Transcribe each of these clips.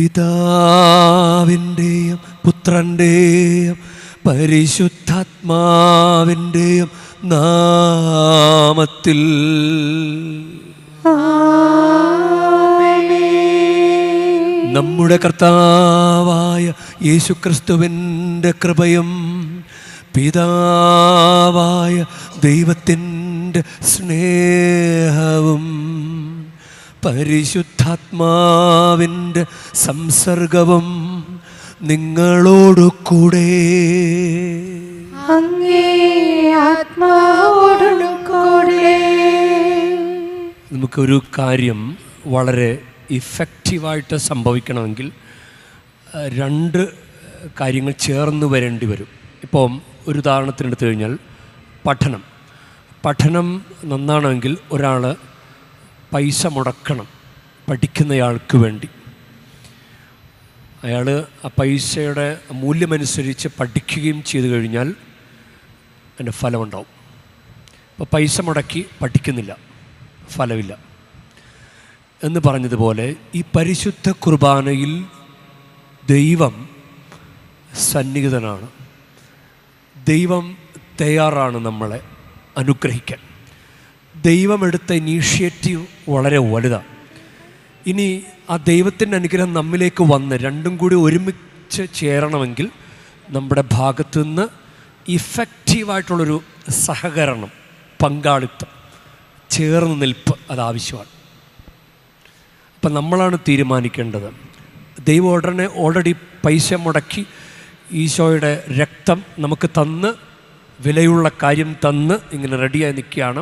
പിതാവിൻ്റെയും പുത്രൻ്റെയും പരിശുദ്ധാത്മാവിൻ്റെയും നാമത്തിൽ നമ്മുടെ കർത്താവായ യേശുക്രിസ്തുവിൻ്റെ കൃപയും പിതാവായ ദൈവത്തിൻ്റെ സ്നേഹവും പരിശുദ്ധാത്മാവിൻ്റെ സംസർഗവും നിങ്ങളോടു കൂടെ നമുക്കൊരു കാര്യം വളരെ ഇഫക്റ്റീവായിട്ട് സംഭവിക്കണമെങ്കിൽ രണ്ട് കാര്യങ്ങൾ ചേർന്ന് വരേണ്ടി വരും. ഇപ്പം ഒരു ഉദാഹരണത്തിന് എടുത്തു കഴിഞ്ഞാൽ പഠനം നന്നാണെങ്കിൽ ഒരാൾ പൈസ മുടക്കണം പഠിക്കുന്നയാൾക്ക് വേണ്ടി. അയാൾ ആ പൈസയുടെ മൂല്യമനുസരിച്ച് പഠിക്കുകയും ചെയ്തു കഴിഞ്ഞാൽ അതിൻ്റെ ഫലമുണ്ടാവും. അപ്പോൾ പൈസ മുടക്കി പഠിക്കുന്നില്ല, ഫലമില്ല എന്ന് പറഞ്ഞതുപോലെ ഈ പരിശുദ്ധ കുർബാനയിൽ ദൈവം സന്നിഹിതനാണ്. ദൈവം തയ്യാറാണ് നമ്മളെ അനുഗ്രഹിക്കാൻ. ദൈവമെടുത്ത ഇനീഷ്യേറ്റീവ് വളരെ വലുതാണ്. ഇനി ആ ദൈവത്തിൻ്റെ അനുഗ്രഹം നമ്മിലേക്ക് വന്ന് രണ്ടും കൂടി ഒരുമിച്ച് ചേരണമെങ്കിൽ നമ്മുടെ ഭാഗത്തു നിന്ന് ഇഫക്റ്റീവായിട്ടുള്ളൊരു സഹകരണം, പങ്കാളിത്തം, ചേർന്ന് നിൽപ്പ് അതാവശ്യമാണ്. അപ്പം നമ്മളാണ് തീരുമാനിക്കേണ്ടത്. ദൈവം ഓൾറെഡി പൈസ മുടക്കി ഈശോയുടെ രക്തം നമുക്ക് തന്ന്, വിലയുള്ള കാര്യം തന്ന് ഇങ്ങനെ റെഡിയായി നിൽക്കുകയാണ്.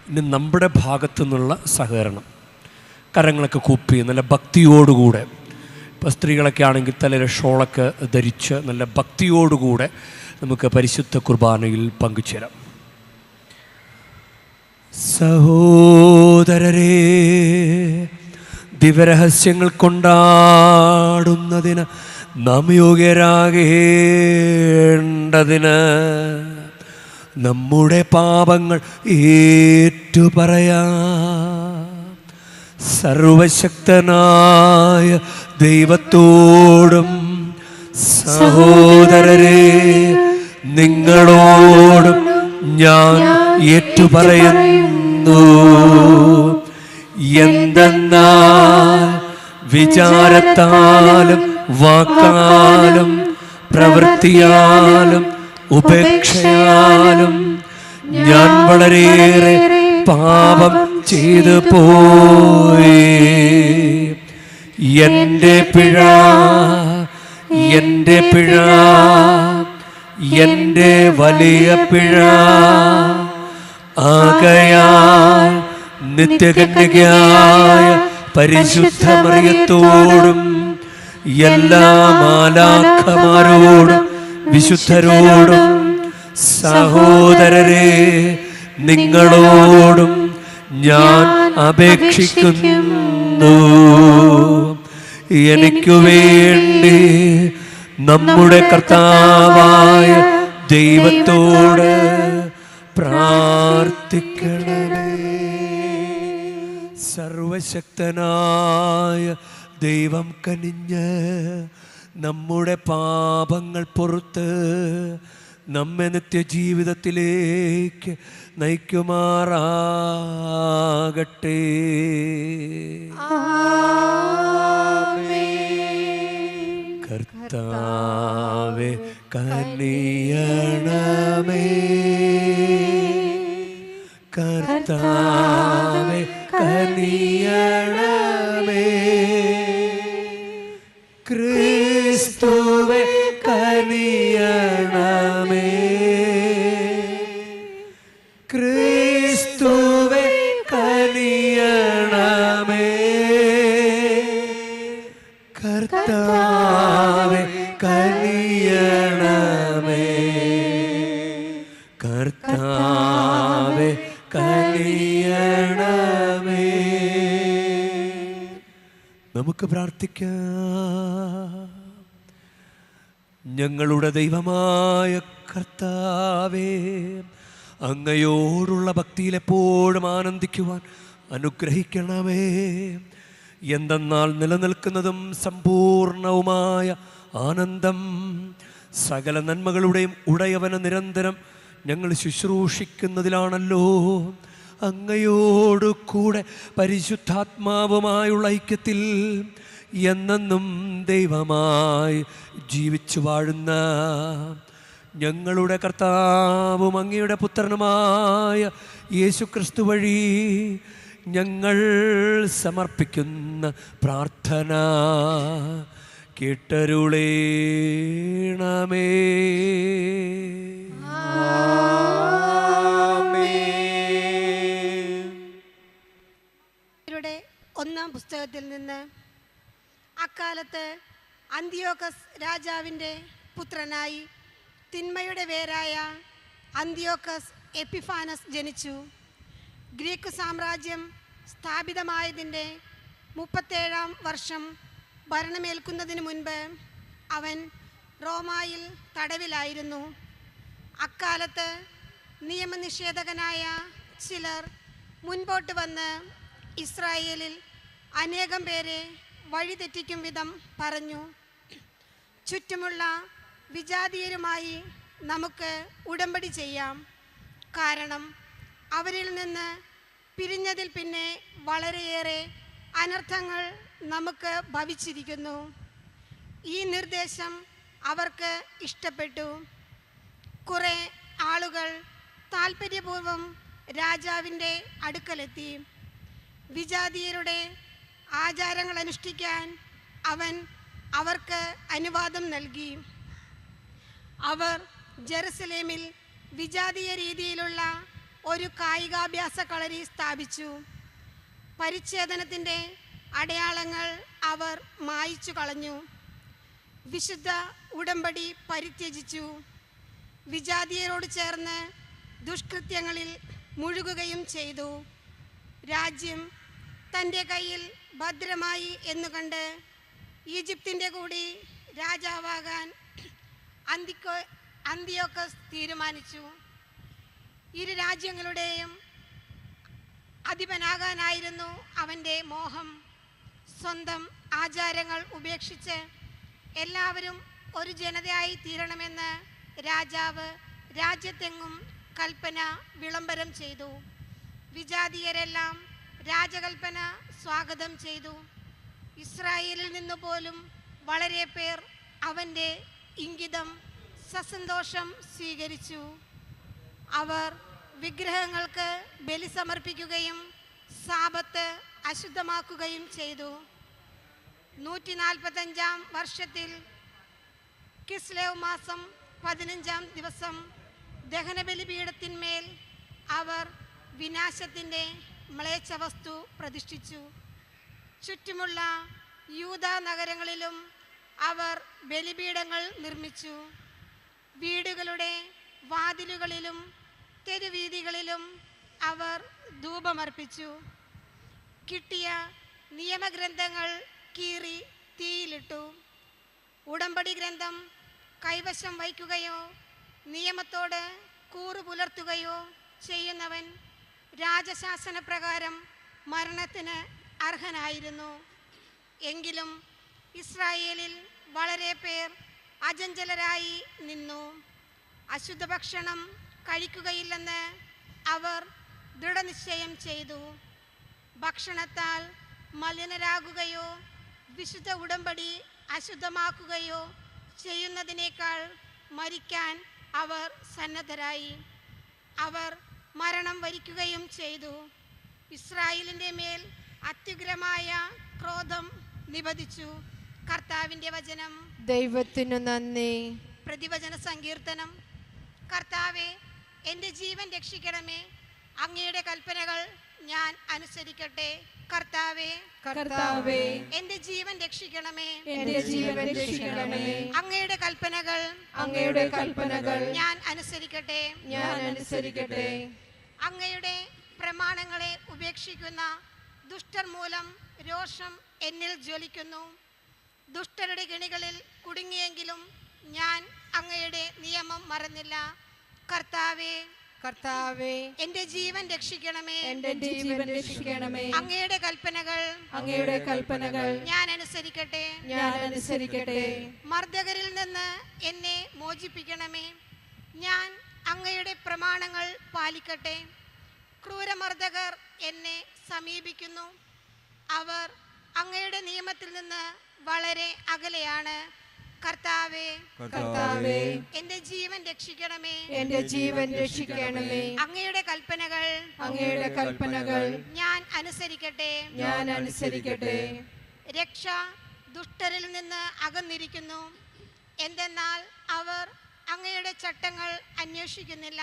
ഇനി നമ്മുടെ ഭാഗത്തു നിന്നുള്ള സഹകരണം, കരങ്ങളൊക്കെ കൂപ്പി നല്ല ഭക്തിയോടുകൂടെ, ഇപ്പോൾ സ്ത്രീകളൊക്കെ ആണെങ്കിൽ തലയിലെ ഷോളൊക്കെ ധരിച്ച് നല്ല ഭക്തിയോടുകൂടെ നമുക്ക് പരിശുദ്ധ കുർബാനയിൽ പങ്കുചേരാം. സഹോദരരേ, ദിവ്യരഹസ്യങ്ങൾ കൊണ്ടാടുന്നതിന് നാം യോഗ്യരാകേണ്ടതിന് നമ്മുടെ പാപങ്ങൾ ഏറ്റുപറയാം. സർവശക്തനായ ദൈവത്തോടും സഹോദരരെ നിങ്ങളോടും ഞാൻ ഏറ്റുപറയുന്നു. എന്തെന്നാൽ വിചാരത്താലും വാക്കാലും പ്രവൃത്തിയാലും ഉപേക്ഷയാലും ഞാൻ വളരെയേറെ പാപം ചെയ്തു പോയി. എൻ്റെ പിഴ, എൻ്റെ പിഴ, എൻ്റെ വലിയ പിഴ. ആകയാൽ നിത്യകന്യകയായ പരിശുദ്ധ മറിയത്തോടും എല്ലാ മാലാഖമാരോടും വിശുദ്ധരോടും സഹോദരരെ നിങ്ങളോടും ഞാൻ അപേക്ഷിക്കുന്നു. എനിക്കു വേണ്ടി നമ്മുടെ കർത്താവായ ദൈവത്തോട് പ്രാർത്ഥിക്കണമേ. സർവശക്തനായ ദൈവം കനിഞ്ഞ് നമ്മുടെ പാപങ്ങൾ പൊറുത്ത് നമ്മെ നിത്യജീവിതത്തിലേക്ക് നയിക്കുമാറാകട്ടെ. കർത്താവേ കനിയണമേ, കർത്താവേ കനിയണമേ, ക്രിസ്തുവേ കനിയണമേ, ക്രിസ്തുവേ കനിയണമേ, കർത്താവേ കനിയണമേ, കർത്താവേ കനിയണമേ. നമുക്ക് പ്രാർത്ഥിക്കാം. ഞങ്ങളുടെ ദൈവമായ കർത്താവേ, അങ്ങയോടുള്ള ഭക്തിയിൽ എപ്പോഴും ആനന്ദിക്കുവാൻ അനുഗ്രഹിക്കണമേ. എന്തെന്നാൽ നിലനിൽക്കുന്നതും സമ്പൂർണ്ണ പൂർണ്ണവുമായ ആനന്ദം. സകല നന്മകളുടെയും ഉടയവനെ നിരന്തരം ഞങ്ങൾ ശുശ്രൂഷിക്കുന്നതിലാണല്ലോ. അങ്ങയോടു കൂടെ പരിശുദ്ധാത്മാവുമായുള്ള ഐക്യത്തിൽ എന്നെന്നും ദൈവമായി ജീവിച്ചു വാഴുന്ന ഞങ്ങളുടെ കർത്താവും അങ്ങയുടെ പുത്രനുമായ യേശുക്രിസ്തു വഴി ഞങ്ങൾ സമർപ്പിക്കുന്ന പ്രാർത്ഥന കേട്ടരുളേണമേ. ഒന്നാം പുസ്തകത്തിൽ നിന്ന്. അക്കാലത്ത് അന്തിയോക്കസ് രാജാവിൻ്റെ പുത്രനായി തിന്മയുടെ വേരായ അന്തിയോക്കസ് എപ്പിഫാനസ് ജനിച്ചു. ഗ്രീക്ക് സാമ്രാജ്യം സ്ഥാപിതമായതിൻ്റെ 37-ാം വർഷം ഭരണമേൽക്കുന്നതിന് മുൻപ് അവൻ റോമായിൽ തടവിലായിരുന്നു. അക്കാലത്ത് നിയമനിഷേധകനായ ചിലർ മുൻപോട്ട് വന്ന് ഇസ്രായേലിൽ അനേകം പേരെ വഴിതെറ്റിക്കും വിധം പറഞ്ഞു. ചുറ്റുമുള്ള വിജാതീയരുമായി നമുക്ക് ഉടമ്പടി ചെയ്യാം, കാരണം അവരിൽ നിന്ന് പിരിഞ്ഞതിൽ പിന്നെ വളരെയേറെ അനർത്ഥങ്ങൾ നമുക്ക് ഭവിച്ചിരിക്കുന്നു. ഈ നിർദ്ദേശം അവർക്ക് ഇഷ്ടപ്പെട്ടു. കുറേ ആളുകൾ താൽപ്പര്യപൂർവം രാജാവിൻ്റെ അടുക്കലെത്തി. വിജാതീയരുടെ ആചാരങ്ങൾ അനുഷ്ഠിക്കാൻ അവൻ അവർക്ക് അനുവാദം നൽകി. അവർ ജെറുസലേമിൽ വിജാതീയ രീതിയിലുള്ള ഒരു കായികാഭ്യാസ കളരി സ്ഥാപിച്ചു. പരിച്ഛേദനത്തിൻ്റെ അടയാളങ്ങൾ അവർ മായ്ച്ചു കളഞ്ഞു. വിശുദ്ധ ഉടമ്പടി പരിത്യജിച്ചു. വിജാതീയരോട് ചേർന്ന് ദുഷ്കൃത്യങ്ങളിൽ മുഴുകുകയും ചെയ്തു. രാജ്യം തൻ്റെ കയ്യിൽ ഭദ്രമായി എന്നുകണ്ട് ഈജിപ്തിൻ്റെ കൂടി രാജാവാകാൻ അന്തിയോക്കസ് തീരുമാനിച്ചു. ഇരു രാജ്യങ്ങളുടെയും അധിപനാകാനായിരുന്നു അവൻ്റെ മോഹം. സ്വന്തം ആചാരങ്ങൾ ഉപേക്ഷിച്ച് എല്ലാവരും ഒരു ജനതയായി തീരണമെന്ന് രാജാവ് രാജ്യത്തെങ്ങും കൽപ്പന വിളംബരം ചെയ്തു. വിജാതീയരെല്ലാം രാജകൽപ്പന സ്വാഗതം ചെയ്തു. ഇസ്രായേലിൽ നിന്ന് പോലും വളരെ പേർ അവൻ്റെ ഇംഗിതം സസന്തോഷം സ്വീകരിച്ചു. അവർ വിഗ്രഹങ്ങൾക്ക് ബലി സമർപ്പിക്കുകയും സാബത്ത് അശുദ്ധമാക്കുകയും ചെയ്തു. 145-ാം വർഷത്തിൽ കിസ്ലേവ് മാസം 15-ാം ദിവസം ദഹനബലിപീഠത്തിന്മേൽ അവർ വിനാശത്തിൻ്റെ മ്ലേച്ഛവസ്തു പ്രതിഷ്ഠിച്ചു. ചുറ്റുമുള്ള യൂദാ നഗരങ്ങളിലും അവർ ബലിപീഠങ്ങൾ നിർമ്മിച്ചു. വീടുകളുടെ വാതിലുകളിലും തെരുവീഥികളിലും അവർ ധൂപമർപ്പിച്ചു. കിട്ടിയ നിയമഗ്രന്ഥങ്ങൾ കീറി തീയിലിട്ടു. ഉടമ്പടി ഗ്രന്ഥം കൈവശം വയ്ക്കുകയോ നിയമത്തോട് കൂറു പുലർത്തുകയോ ചെയ്യുന്നവൻ രാജശാസനപ്രകാരം മരണത്തിന് അർഹനായിരുന്നു. എങ്കിലും ഇസ്രായേലിൽ വളരെ പേർ അചഞ്ചലരായി നിന്നു. അശുദ്ധ ഭക്ഷണം കഴിക്കുകയില്ലെന്ന് അവർ ദൃഢനിശ്ചയം ചെയ്തു. ഭക്ഷണത്താൽ മലിനരാകുകയോ വിശുദ്ധ ഉടമ്പടി അശുദ്ധമാക്കുകയോ ചെയ്യുന്നതിനേക്കാൾ മരിക്കാൻ അവർ സന്നദ്ധരായി. അവർ മരണം വരിക്കുകയും ചെയ്തു. ഇസ്രായേലിൻ്റെ മേൽ അത്യുഗ്രമായ ക്രോധം നിപതിച്ചു. കർത്താവിൻ്റെ വചനം. ദൈവത്തിനു നന്ദി. പ്രതിവചന സങ്കീർത്തനം. കർത്താവേ, എൻ്റെ ജീവൻ രക്ഷിക്കണമേ, അങ്ങയുടെ കൽപ്പനകൾ ഞാൻ അനുസരിക്കട്ടെ. കർത്താവേ, കർത്താവേ, എൻ്റെ ജീവൻ രക്ഷിക്കണമേ, എൻ്റെ ജീവൻ രക്ഷിക്കണമേ. അങ്ങയുടെ കൽപ്പനകൾ, അങ്ങയുടെ കൽപ്പനകൾ ഞാൻ അനുസരിക്കട്ടെ, ഞാൻ അനുസരിക്കട്ടെ. അങ്ങയുടെ പ്രമാണങ്ങളെ ഉപേക്ഷിക്കുന്ന ദുഷ്ടർ മൂലം രോഷം എന്നിൽ ജ്വലിക്കുന്നു. ദുഷ്ടരുടെ കെണികളിൽ കുടുങ്ങിയെങ്കിലും ഞാൻ അങ്ങയുടെ നിയമം മറന്നില്ല. കർത്താവേ, കർത്താവേ, എന്റെ ജീവൻ രക്ഷിക്കണമേ. എന്റെ ജീവൻ രക്ഷിക്കണമേ. അങ്ങയുടെ കൽപ്പനകൾ അങ്ങയുടെ കൽപ്പനകൾ ഞാൻ അനുസരിക്കട്ടെ. ഞാൻ അനുസരിക്കട്ടെ. മർദ്ദകരിൽ നിന്ന് എന്നെ മോചിപ്പിക്കണമേ. ഞാൻ അങ്ങയുടെ പ്രമാണങ്ങൾ പാലിക്കട്ടെ. ക്രൂരമർദ്ദകർ എന്നെ സമീപിക്കുന്നു. അവർ അങ്ങയുടെ നിയമത്തിൽ നിന്ന് വളരെ അകലെയാണ്. കർത്താവേ, കർത്താവേ, എന്റെ ജീവൻ രക്ഷിക്കണമേ. എന്റെ ജീവൻ രക്ഷിക്കണമേ. അങ്ങയുടെ കൽപ്പനകൾ അങ്ങയുടെ കൽപ്പനകൾ ഞാൻ അനുസരിക്കട്ടെ. ഞാൻ അനുസരിക്കട്ടെ. രക്ഷ ദുഷ്ടരിൽ നിന്ന് അകന്നിരിക്കുന്നു. എന്തെന്നാൽ അവർ അങ്ങയുടെ ചട്ടങ്ങൾ അന്വേഷിക്കുന്നില്ല.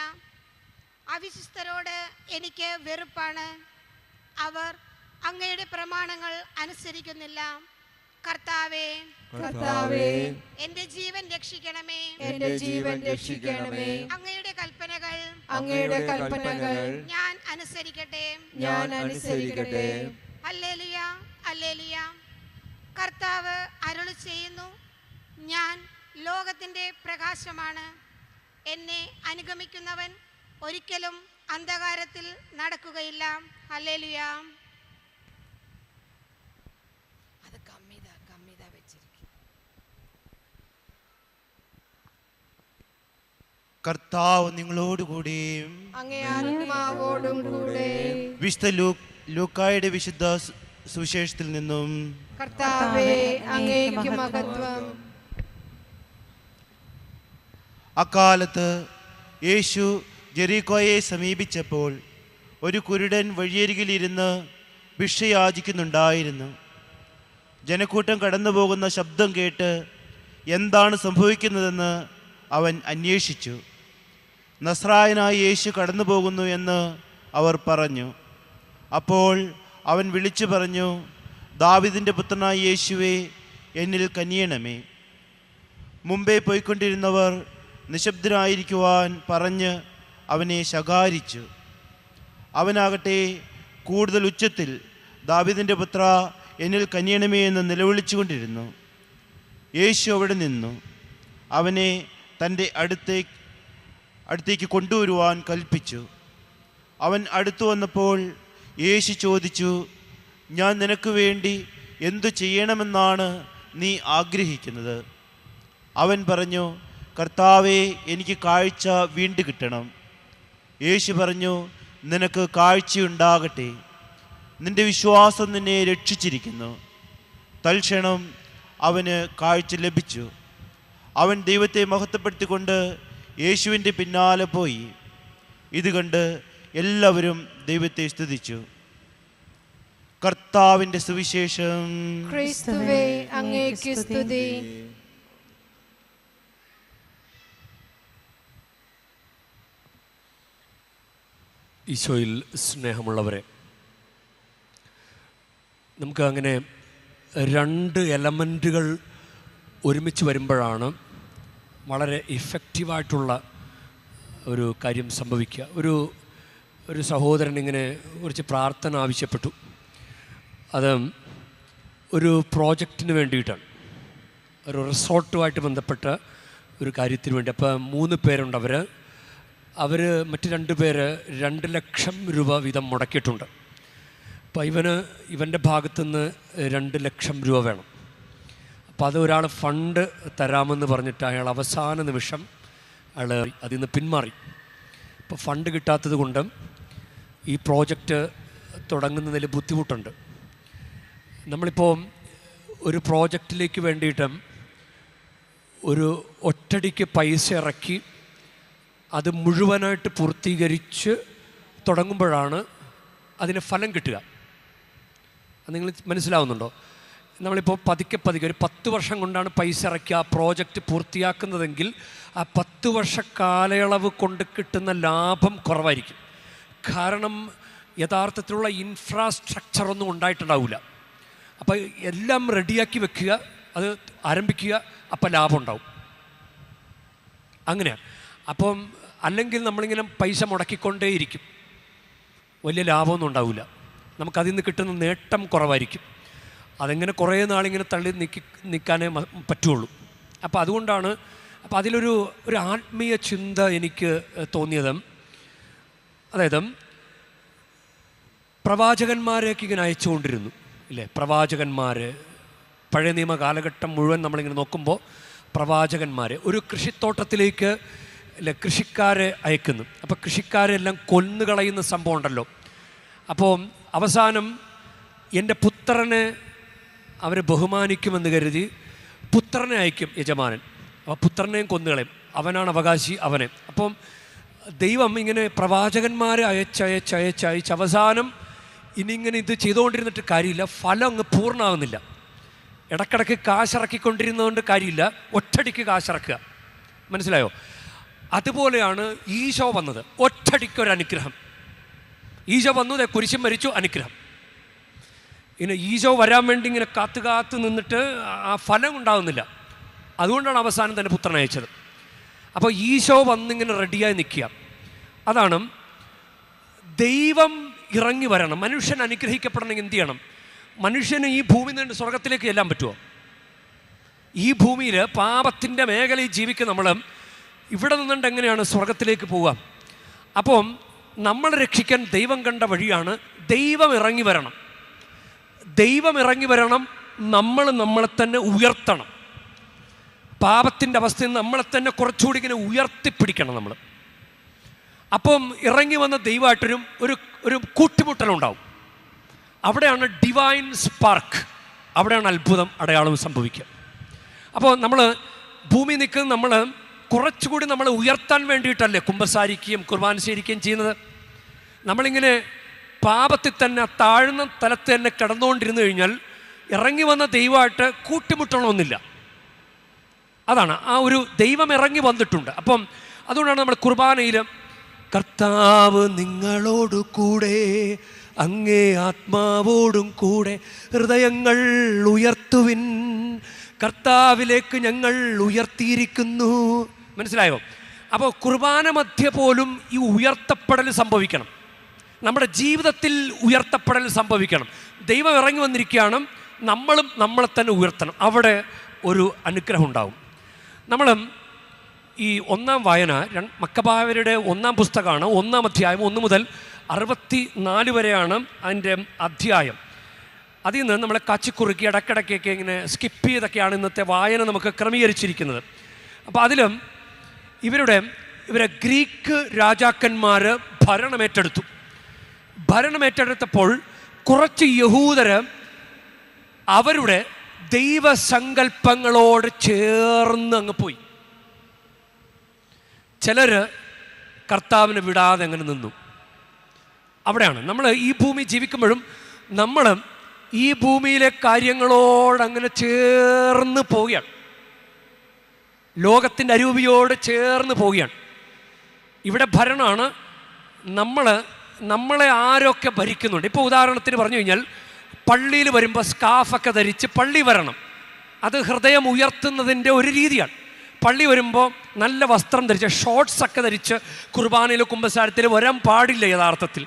അവിശ്വസ്തരോട് എനിക്ക് വെറുപ്പാണ്. അവർ അങ്ങയുടെ പ്രമാണങ്ങൾ അനുസരിക്കുന്നില്ല. കർത്താവേ, കർത്താവേ, എന്റെ ജീവൻ രക്ഷിക്കണമേ. എന്റെ ജീവൻ രക്ഷിക്കണമേ. അങ്ങയുടെ കൽപ്പനകൾ അങ്ങയുടെ കൽപ്പനകൾ ഞാൻ അനുസരിക്കട്ടെ. ഞാൻ അനുസരിക്കട്ടെ. Hallelujah, hallelujah. കർത്താവ് അരുളി ചെയ്യുന്നു, ഞാൻ ലോകത്തിന്റെ പ്രകാശമാണ്. എന്നെ അനുഗമിക്കുന്നവൻ ഒരിക്കലും അന്ധകാരത്തിൽ നടക്കുകയില്ല. ഹല്ലേലൂയ. കർത്താവ് നിങ്ങളോടുകൂടി. അങ്ങേ ആത്മാവോടും കൂടെ. വിശുദ്ധ ലൂക്കായുടെ വിശുദ്ധ സുവിശേഷത്തിൽ നിന്നും. കർത്താവേ, അങ്ങേക്ക് മഹത്വം. അക്കാലത്ത് യേശു ജെറീക്കോയെ സമീപിച്ചപ്പോൾ ഒരു കുരുടൻ വഴിയരികിലിരുന്ന് ഭിക്ഷ യാചിക്കുന്നുണ്ടായിരുന്നു. ജനക്കൂട്ടം കടന്നു പോകുന്ന ശബ്ദം കേട്ട് എന്താണ് സംഭവിക്കുന്നതെന്ന് അവൻ അന്വേഷിച്ചു. നസ്രായനായ യേശു കടന്നു പോകുന്നു എന്ന് അവർ പറഞ്ഞു. അപ്പോൾ അവൻ വിളിച്ചു പറഞ്ഞു, ദാവീദിൻ്റെ പുത്രനായ യേശുവേ, എന്നിൽ കനിയണമേ. മുമ്പേ പോയിക്കൊണ്ടിരുന്നവർ നിശബ്ദരായിരിക്കുവാൻ പറഞ്ഞ് അവനെ ശകാരിച്ചു. അവനാകട്ടെ കൂടുതൽ ഉച്ചത്തിൽ, ദാവീദിൻ്റെ പുത്ര, എന്നിൽ കനിയണമേ എന്ന് നിലവിളിച്ചുകൊണ്ടിരുന്നു. യേശു അവിടെ നിന്നു അവനെ തൻ്റെ അടുത്തേക്ക് കൊണ്ടുവരുവാൻ കൽപ്പിച്ചു. അവൻ അടുത്തു വന്നപ്പോൾ യേശു ചോദിച്ചു, ഞാൻ നിനക്ക് വേണ്ടി എന്തു ചെയ്യണമെന്നാണ് നീ ആഗ്രഹിക്കുന്നത്? അവൻ പറഞ്ഞു, കർത്താവേ, എനിക്ക് കാഴ്ച വീണ്ടും കിട്ടണം. യേശു പറഞ്ഞു, നിനക്ക് കാഴ്ചയുണ്ടാകട്ടെ. നിന്റെ വിശ്വാസം നിന്നെ രക്ഷിച്ചിരിക്കുന്നു. തൽക്ഷണം അവന് കാഴ്ച ലഭിച്ചു. അവൻ ദൈവത്തെ മഹത്വപ്പെടുത്തിക്കൊണ്ട് യേശുവിൻ്റെ പിന്നാലെ പോയി. ഇത് കണ്ട് എല്ലാവരും ദൈവത്തെ സ്തുതിച്ചു. കർത്താവിൻ്റെ സുവിശേഷം. ക്രിസ്തുവേ, അങ്ങേക്ക് സ്തുതി. ഈശോയിൽ സ്നേഹമുള്ളവരെ, നമുക്ക് അങ്ങനെ രണ്ട് എലമെൻറ്റുകൾ ഒരുമിച്ച് വരുമ്പോഴാണ് വളരെ ഇഫക്റ്റീവായിട്ടുള്ള ഒരു കാര്യം സംഭവിക്കുക. ഒരു സഹോദരൻ ഇങ്ങനെ കുറച്ച് പ്രാർത്ഥന ആവശ്യപ്പെട്ടു. അത് ഒരു പ്രോജക്റ്റിന് വേണ്ടിയിട്ടാണ്, ഒരു റിസോർട്ടുമായിട്ട് ബന്ധപ്പെട്ട ഒരു കാര്യത്തിന് വേണ്ടി. അപ്പോൾ 3 പേരുണ്ട്. അവർ മറ്റ് 2 പേര് 2 ലക്ഷം രൂപ വീതം മുടക്കിയിട്ടുണ്ട്. അപ്പോൾ ഇവൻ്റെ ഭാഗത്തുനിന്ന് 2 ലക്ഷം രൂപ വേണം. അപ്പോൾ അത് ഒരാൾ ഫണ്ട് തരാമെന്ന് പറഞ്ഞിട്ട് അയാൾ അവസാന നിമിഷം അതിൽ നിന്ന് പിന്മാറി. അപ്പോൾ ഫണ്ട് കിട്ടാത്തത് കൊണ്ട് ഈ പ്രോജക്റ്റ് തുടങ്ങുന്നതിൽ ബുദ്ധിമുട്ടുണ്ട്. നമ്മളിപ്പോൾ ഒരു പ്രോജക്റ്റിലേക്ക് വേണ്ടിയിട്ട് ഒരു ഒറ്റടിക്ക് പൈസ ഇറക്കി അത് മുഴുവനായിട്ട് പൂർത്തീകരിച്ച് തുടങ്ങുമ്പോഴാണ് അതിന് ഫലം കിട്ടുക. അത് നിങ്ങൾ മനസ്സിലാവുന്നുണ്ടോ? നമ്മളിപ്പോൾ പതുക്കെ ഒരു 10 വർഷം കൊണ്ടാണ് പൈസ ഇറക്കി ആ പ്രോജക്റ്റ് പൂർത്തിയാക്കുന്നതെങ്കിൽ ആ 10 വർഷ കാലയളവ് കൊണ്ട് കിട്ടുന്ന ലാഭം കുറവായിരിക്കും. കാരണം യഥാർത്ഥത്തിലുള്ള ഇൻഫ്രാസ്ട്രക്ചറൊന്നും ഉണ്ടായിട്ടുണ്ടാവില്ല. അപ്പോൾ എല്ലാം റെഡിയാക്കി വെക്കുക, അത് ആരംഭിക്കുക, അപ്പം ലാഭം ഉണ്ടാവും. അങ്ങനെയാണ്. അപ്പം അല്ലെങ്കിൽ നമ്മളിങ്ങനെ പൈസ മുടക്കിക്കൊണ്ടേയിരിക്കും, വലിയ ലാഭമൊന്നും ഉണ്ടാവില്ല. നമുക്കതിൽ നിന്ന് കിട്ടുന്ന നേട്ടം കുറവായിരിക്കും. അതെങ്ങനെ കുറേ നാളിങ്ങനെ തള്ളി നിൽക്കാനേ പറ്റുള്ളൂ. അപ്പോൾ അതിലൊരു ആത്മീയ ചിന്ത എനിക്ക് തോന്നിയത്, അതായത് പ്രവാചകന്മാരേക്ക് ഇങ്ങനെ അയച്ചുകൊണ്ടിരുന്നു ഇല്ലേ? പ്രവാചകന്മാർ പഴയ നിയമ കാലഘട്ടം മുഴുവൻ നമ്മളിങ്ങനെ നോക്കുമ്പോൾ പ്രവാചകന്മാർ ഒരു കൃഷിത്തോട്ടത്തിലേക്ക് അല്ലെ കൃഷിക്കാരെ അയക്കുന്നു. അപ്പോൾ കൃഷിക്കാരെല്ലാം കൊന്നുകളയുന്ന സംഭവം ഉണ്ടല്ലോ. അപ്പോൾ അവസാനം എൻ്റെ പുത്രനെ അവർ ബഹുമാനിക്കുമെന്ന് കരുതി പുത്രനെ അയക്കും യജമാനൻ. അപ്പോൾ പുത്രനെയും കൊന്നുകളയും, അവനാണ് അവകാശി അവനെ. അപ്പം ദൈവം ഇങ്ങനെ പ്രവാചകന്മാരെ അയച്ച് അവസാനം ഇനിയിങ്ങനെ ഇത് ചെയ്തുകൊണ്ടിരുന്നിട്ട് കാര്യമില്ല, ഫലം അങ്ങ് പൂർണ്ണമാകുന്നില്ല. ഇടക്കിടയ്ക്ക് കാശിറക്കിക്കൊണ്ടിരുന്നതുകൊണ്ട് കാര്യമില്ല, ഒറ്റടിക്ക് കാശിറക്കുക. മനസ്സിലായോ? അതുപോലെയാണ് ഈശോ വന്നത്. ഒറ്റടിക്കൊരു അനുഗ്രഹം. ഈശോ വന്നു, കുരിശും മരിച്ചു, അനുഗ്രഹം. ഇങ്ങനെ ഈശോ വരാൻ വേണ്ടി ഇങ്ങനെ കാത്തു നിന്നിട്ട് ആ ഫലം ഉണ്ടാകുന്നില്ല. അതുകൊണ്ടാണ് അവസാനം തന്നെ പുത്രനെ അയച്ചത്. അപ്പോൾ ഈശോ വന്നിങ്ങനെ റെഡിയായി നിൽക്കുക. അതാണ് ദൈവം ഇറങ്ങി വരണം. മനുഷ്യൻ അനുഗ്രഹിക്കപ്പെടണമെങ്കിൽ എന്ത് ചെയ്യണം? മനുഷ്യന് ഈ ഭൂമിയിൽ നിന്ന് സ്വർഗത്തിലേക്ക് ചെല്ലാൻ പറ്റുമോ? ഈ ഭൂമിയിൽ പാപത്തിൻ്റെ മേഖലയിൽ ജീവിക്കുന്ന നമ്മൾ ഇവിടെ നിന്നുകൊണ്ട് എങ്ങനെയാണ് സ്വർഗത്തിലേക്ക് പോവുക? അപ്പം നമ്മളെ രക്ഷിക്കാൻ ദൈവം കണ്ട വഴിയാണ് ദൈവം ഇറങ്ങി വരണം. ദൈവം ഇറങ്ങി വരണം, നമ്മൾ നമ്മളെ തന്നെ ഉയർത്തണം. പാപത്തിൻ്റെ അവസ്ഥയിൽ നിന്ന് നമ്മളെ തന്നെ കുറച്ചുകൂടി ഇങ്ങനെ ഉയർത്തിപ്പിടിക്കണം നമ്മൾ. അപ്പം ഇറങ്ങി വന്ന ദൈവമായിട്ടൊരു ഒരു കൂട്ടിമുട്ടലുണ്ടാവും. അവിടെയാണ് ഡിവൈൻ സ്പാർക്ക്, അവിടെയാണ് അത്ഭുതം അടയാളം സംഭവിക്കുക. അപ്പോൾ നമ്മൾ ഭൂമി നിൽക്കുന്ന നമ്മൾ കുറച്ചുകൂടി നമ്മളെ ഉയർത്താൻ വേണ്ടിയിട്ടല്ലേ കുമ്പസാരിക്കുകയും കുർബാന സ്വീകരിക്കുകയും ചെയ്യുന്നത്. നമ്മളിങ്ങനെ പാപത്തിൽ തന്നെ താഴ്ന്ന തലത്ത് തന്നെ കിടന്നുകൊണ്ടിരുന്നു കഴിഞ്ഞാൽ ഇറങ്ങി വന്ന ദൈവമായിട്ട് കൂട്ടിമുട്ടണമെന്നില്ല. അതാണ് ആ ഒരു ദൈവം ഇറങ്ങി വന്നിട്ടുണ്ട്. അപ്പം അതുകൊണ്ടാണ് നമ്മൾ കുർബാനയിൽ കർത്താവ് നിങ്ങളോട് കൂടെ അങ്ങേ ആത്മാവോടും കൂടെ ഹൃദയങ്ങൾ ഉയർത്തുവിൻ, കർത്താവിലേക്ക് ഞങ്ങൾ ഉയർത്തിയിരിക്കുന്നു. മനസ്സിലായോ? അപ്പോൾ കുർബാന മധ്യ പോലും ഈ ഉയർത്തപ്പെടൽ സംഭവിക്കണം. നമ്മുടെ ജീവിതത്തിൽ ഉയർത്തപ്പെടൽ സംഭവിക്കണം. ദൈവം ഇറങ്ങി വന്നിരിക്കുകയാണ്, നമ്മളും നമ്മളെ തന്നെ ഉയർത്തണം. അവിടെ ഒരു അനുഗ്രഹം ഉണ്ടാവും. നമ്മൾ ഈ ഒന്നാം വായന മക്കബായരുടെ ഒന്നാം പുസ്തകമാണ്, 1-ാം അധ്യായം 1 മുതൽ 64 വരെയാണ് അതിൻ്റെ അധ്യായം. അതിൽ നിന്ന് നമ്മളെ കച്ചിക്കുറുക്കി ഇടയ്ക്കിടയ്ക്കൊക്കെ ഇങ്ങനെ സ്കിപ്പ് ചെയ്തൊക്കെയാണ് ഇന്നത്തെ വായന നമുക്ക് ക്രമീകരിച്ചിരിക്കുന്നത്. അപ്പോൾ അതിലും ഇവരെ ഗ്രീക്ക് രാജാക്കന്മാർ ഭരണമേറ്റെടുത്തപ്പോൾ കുറച്ച് യഹൂദർ അവരുടെ ദൈവസങ്കല്പങ്ങളോട് ചേർന്ന് അങ്ങ് പോയി. ചിലർ കർത്താവിനെ വിടാതെ അങ്ങനെ നിന്നു. അവിടെയാണ് നമ്മൾ ഈ ഭൂമി ജീവിക്കുമ്പോഴും നമ്മൾ ഈ ഭൂമിയിലെ കാര്യങ്ങളോടങ്ങനെ ചേർന്ന് പോവുകയാണ്, ലോകത്തിൻ്റെ അരൂപിയോട് ചേർന്ന് പോവുകയാണ്. ഇവിടെ ഭരണമാണ്, നമ്മളെ ആരൊക്കെ ഭരിക്കുന്നുണ്ട്. ഇപ്പോൾ ഉദാഹരണത്തിന് പറഞ്ഞു കഴിഞ്ഞാൽ പള്ളിയിൽ വരുമ്പോൾ സ്കാഫൊക്കെ ധരിച്ച് പള്ളി വരണം. അത് ഹൃദയം ഉയർത്തുന്നതിൻ്റെ ഒരു രീതിയാണ്. പള്ളി വരുമ്പോൾ നല്ല വസ്ത്രം ധരിച്ച് ഷോർട്ട്സൊക്കെ ധരിച്ച് കുർബാനയിൽ കുമ്പസാരത്തിൽ വരാൻ പാടില്ല യഥാർത്ഥത്തിൽ.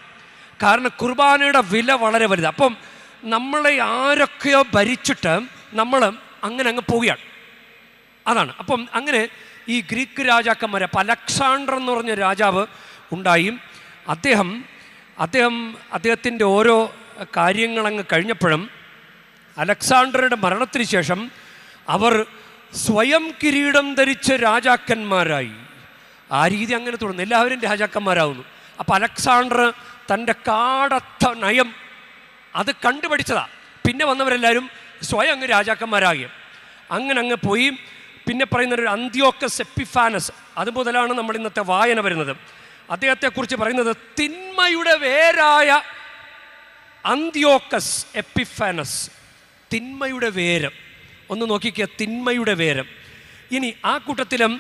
കാരണം കുർബാനയുടെ വില വളരെ വലുതാണ്. അപ്പം നമ്മളെ ആരൊക്കെയോ ഭരിച്ചിട്ട് നമ്മൾ അങ്ങനെ അങ്ങ് പോവുകയാണ്. അതാണ്. അപ്പം അങ്ങനെ ഈ ഗ്രീക്ക് രാജാക്കന്മാർ, അപ്പം അലക്സാണ്ടർ എന്ന് പറഞ്ഞ രാജാവ് ഉണ്ടായി. അദ്ദേഹത്തിൻ്റെ ഓരോ കാര്യങ്ങളങ്ങ് കഴിഞ്ഞപ്പോഴും അലക്സാണ്ടറുടെ മരണത്തിന് ശേഷം അവർ സ്വയം കിരീടം ധരിച്ച് രാജാക്കന്മാരായി. ആ രീതി അങ്ങനെ തുടർന്നു, എല്ലാവരും രാജാക്കന്മാരാകുന്നു. അപ്പം അലക്സാണ്ടർ തൻ്റെ കാടത്ത നയം അത് കണ്ടുപഠിച്ചതാണ്. പിന്നെ വന്നവരെല്ലാവരും സ്വയം അങ്ങ് രാജാക്കന്മാരാകി അങ്ങനെ അങ്ങ് പോയി. പിന്നെ പറയുന്നൊരു അന്ത്യോക്കസ് എപ്പിഫാനസ്, അതുമുതലാണ് നമ്മൾ ഇന്നത്തെ വായന വരുന്നത്. അദ്ദേഹത്തെക്കുറിച്ച് പറയുന്നത് തിന്മയുടെ വേരായ അന്ത്യോക്കസ് എപ്പിഫാനസ്, തിന്മയുടെ വേര്. ഒന്ന് നോക്കിക്കുക, തിന്മയുടെ വേര്. ഇനി ആ കൂട്ടത്തിലും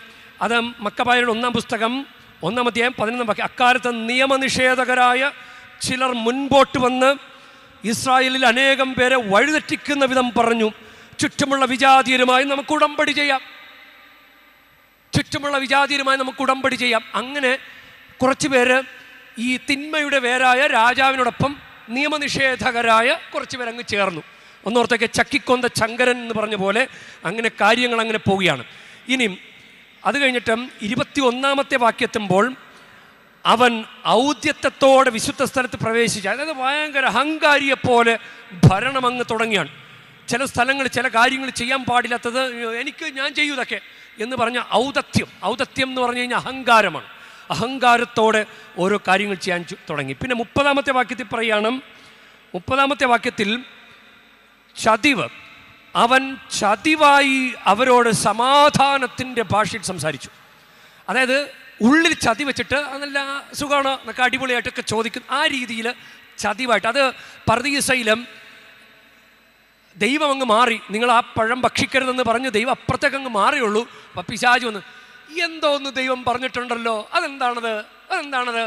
അത് മക്കബായരുടെ 1-ാം പുസ്തകം 1-ാം അധ്യായം 11-ാം വാക്യം, അക്കാലത്ത് നിയമനിഷേധകരായ ചിലർ മുൻപോട്ട് വന്ന് ഇസ്രായേലിൽ അനേകം പേരെ വഴിതെറ്റിക്കുന്ന വിധം പറഞ്ഞു, ചുറ്റുമുള്ള വിജാതീയരുമായി നമുക്ക് ഉടമ്പടി ചെയ്യാം. അങ്ങനെ കുറച്ച് പേര് ഈ തിന്മയുടെ വേരായ രാജാവിനോടൊപ്പം നിയമനിഷേധകരായ കുറച്ച് പേരങ്ങ് ചേർന്നു. ഒന്നോർത്തൊക്കെ ചക്കിക്കൊന്ത ചങ്കരൻ എന്ന് പറഞ്ഞ പോലെ അങ്ങനെ കാര്യങ്ങൾ അങ്ങനെ പോവുകയാണ്. ഇനി അത് കഴിഞ്ഞിട്ട് 21-ാമത്തെ വാക്യത്തുമ്പോൾ അവൻ ഔദ്യത്വത്തോടെ വിശുദ്ധ സ്ഥലത്ത് പ്രവേശിച്ചു. അതായത് ഭയങ്കര അഹങ്കാരിയെപ്പോലെ ഭരണം അങ്ങ് തുടങ്ങിയാണ്. ചില സ്ഥലങ്ങൾ ചില കാര്യങ്ങൾ ചെയ്യാൻ പാടില്ലാത്തത് ഞാൻ ചെയ്യൂ ഇതൊക്കെ എന്ന് പറഞ്ഞ ഔദത്യം എന്ന് പറഞ്ഞു കഴിഞ്ഞാൽ അഹങ്കാരമാണ്. അഹങ്കാരത്തോടെ ഓരോ കാര്യങ്ങൾ ചെയ്യാൻ തുടങ്ങി. പിന്നെ 30-ാമത്തെ വാക്യത്തിൽ പറയാണ്, 30-ാമത്തെ വാക്യത്തിൽ ചതിവ്, അവൻ ചതിവായി അവരോട് സമാധാനത്തിൻ്റെ ഭാഷയിൽ സംസാരിച്ചു. അതായത് ഉള്ളിൽ ചതി വെച്ചിട്ട് നല്ല സുഖമാണ് എന്നൊക്കെ അടിപൊളിയായിട്ടൊക്കെ ചോദിക്കും, ആ രീതിയിൽ ചതിവായിട്ട്. അത് പർദീസയിലും ദൈവം അങ്ങ് മാറി, നിങ്ങൾ ആ പഴം ഭക്ഷിക്കരുതെന്ന് പറഞ്ഞ് ദൈവം അപ്പുറത്തേക്ക് അങ്ങ് മാറിയുള്ളൂ. അപ്പം പിശാച് വന്ന് എന്തോ ഒന്ന് ദൈവം പറഞ്ഞിട്ടുണ്ടല്ലോ, അതെന്താണത്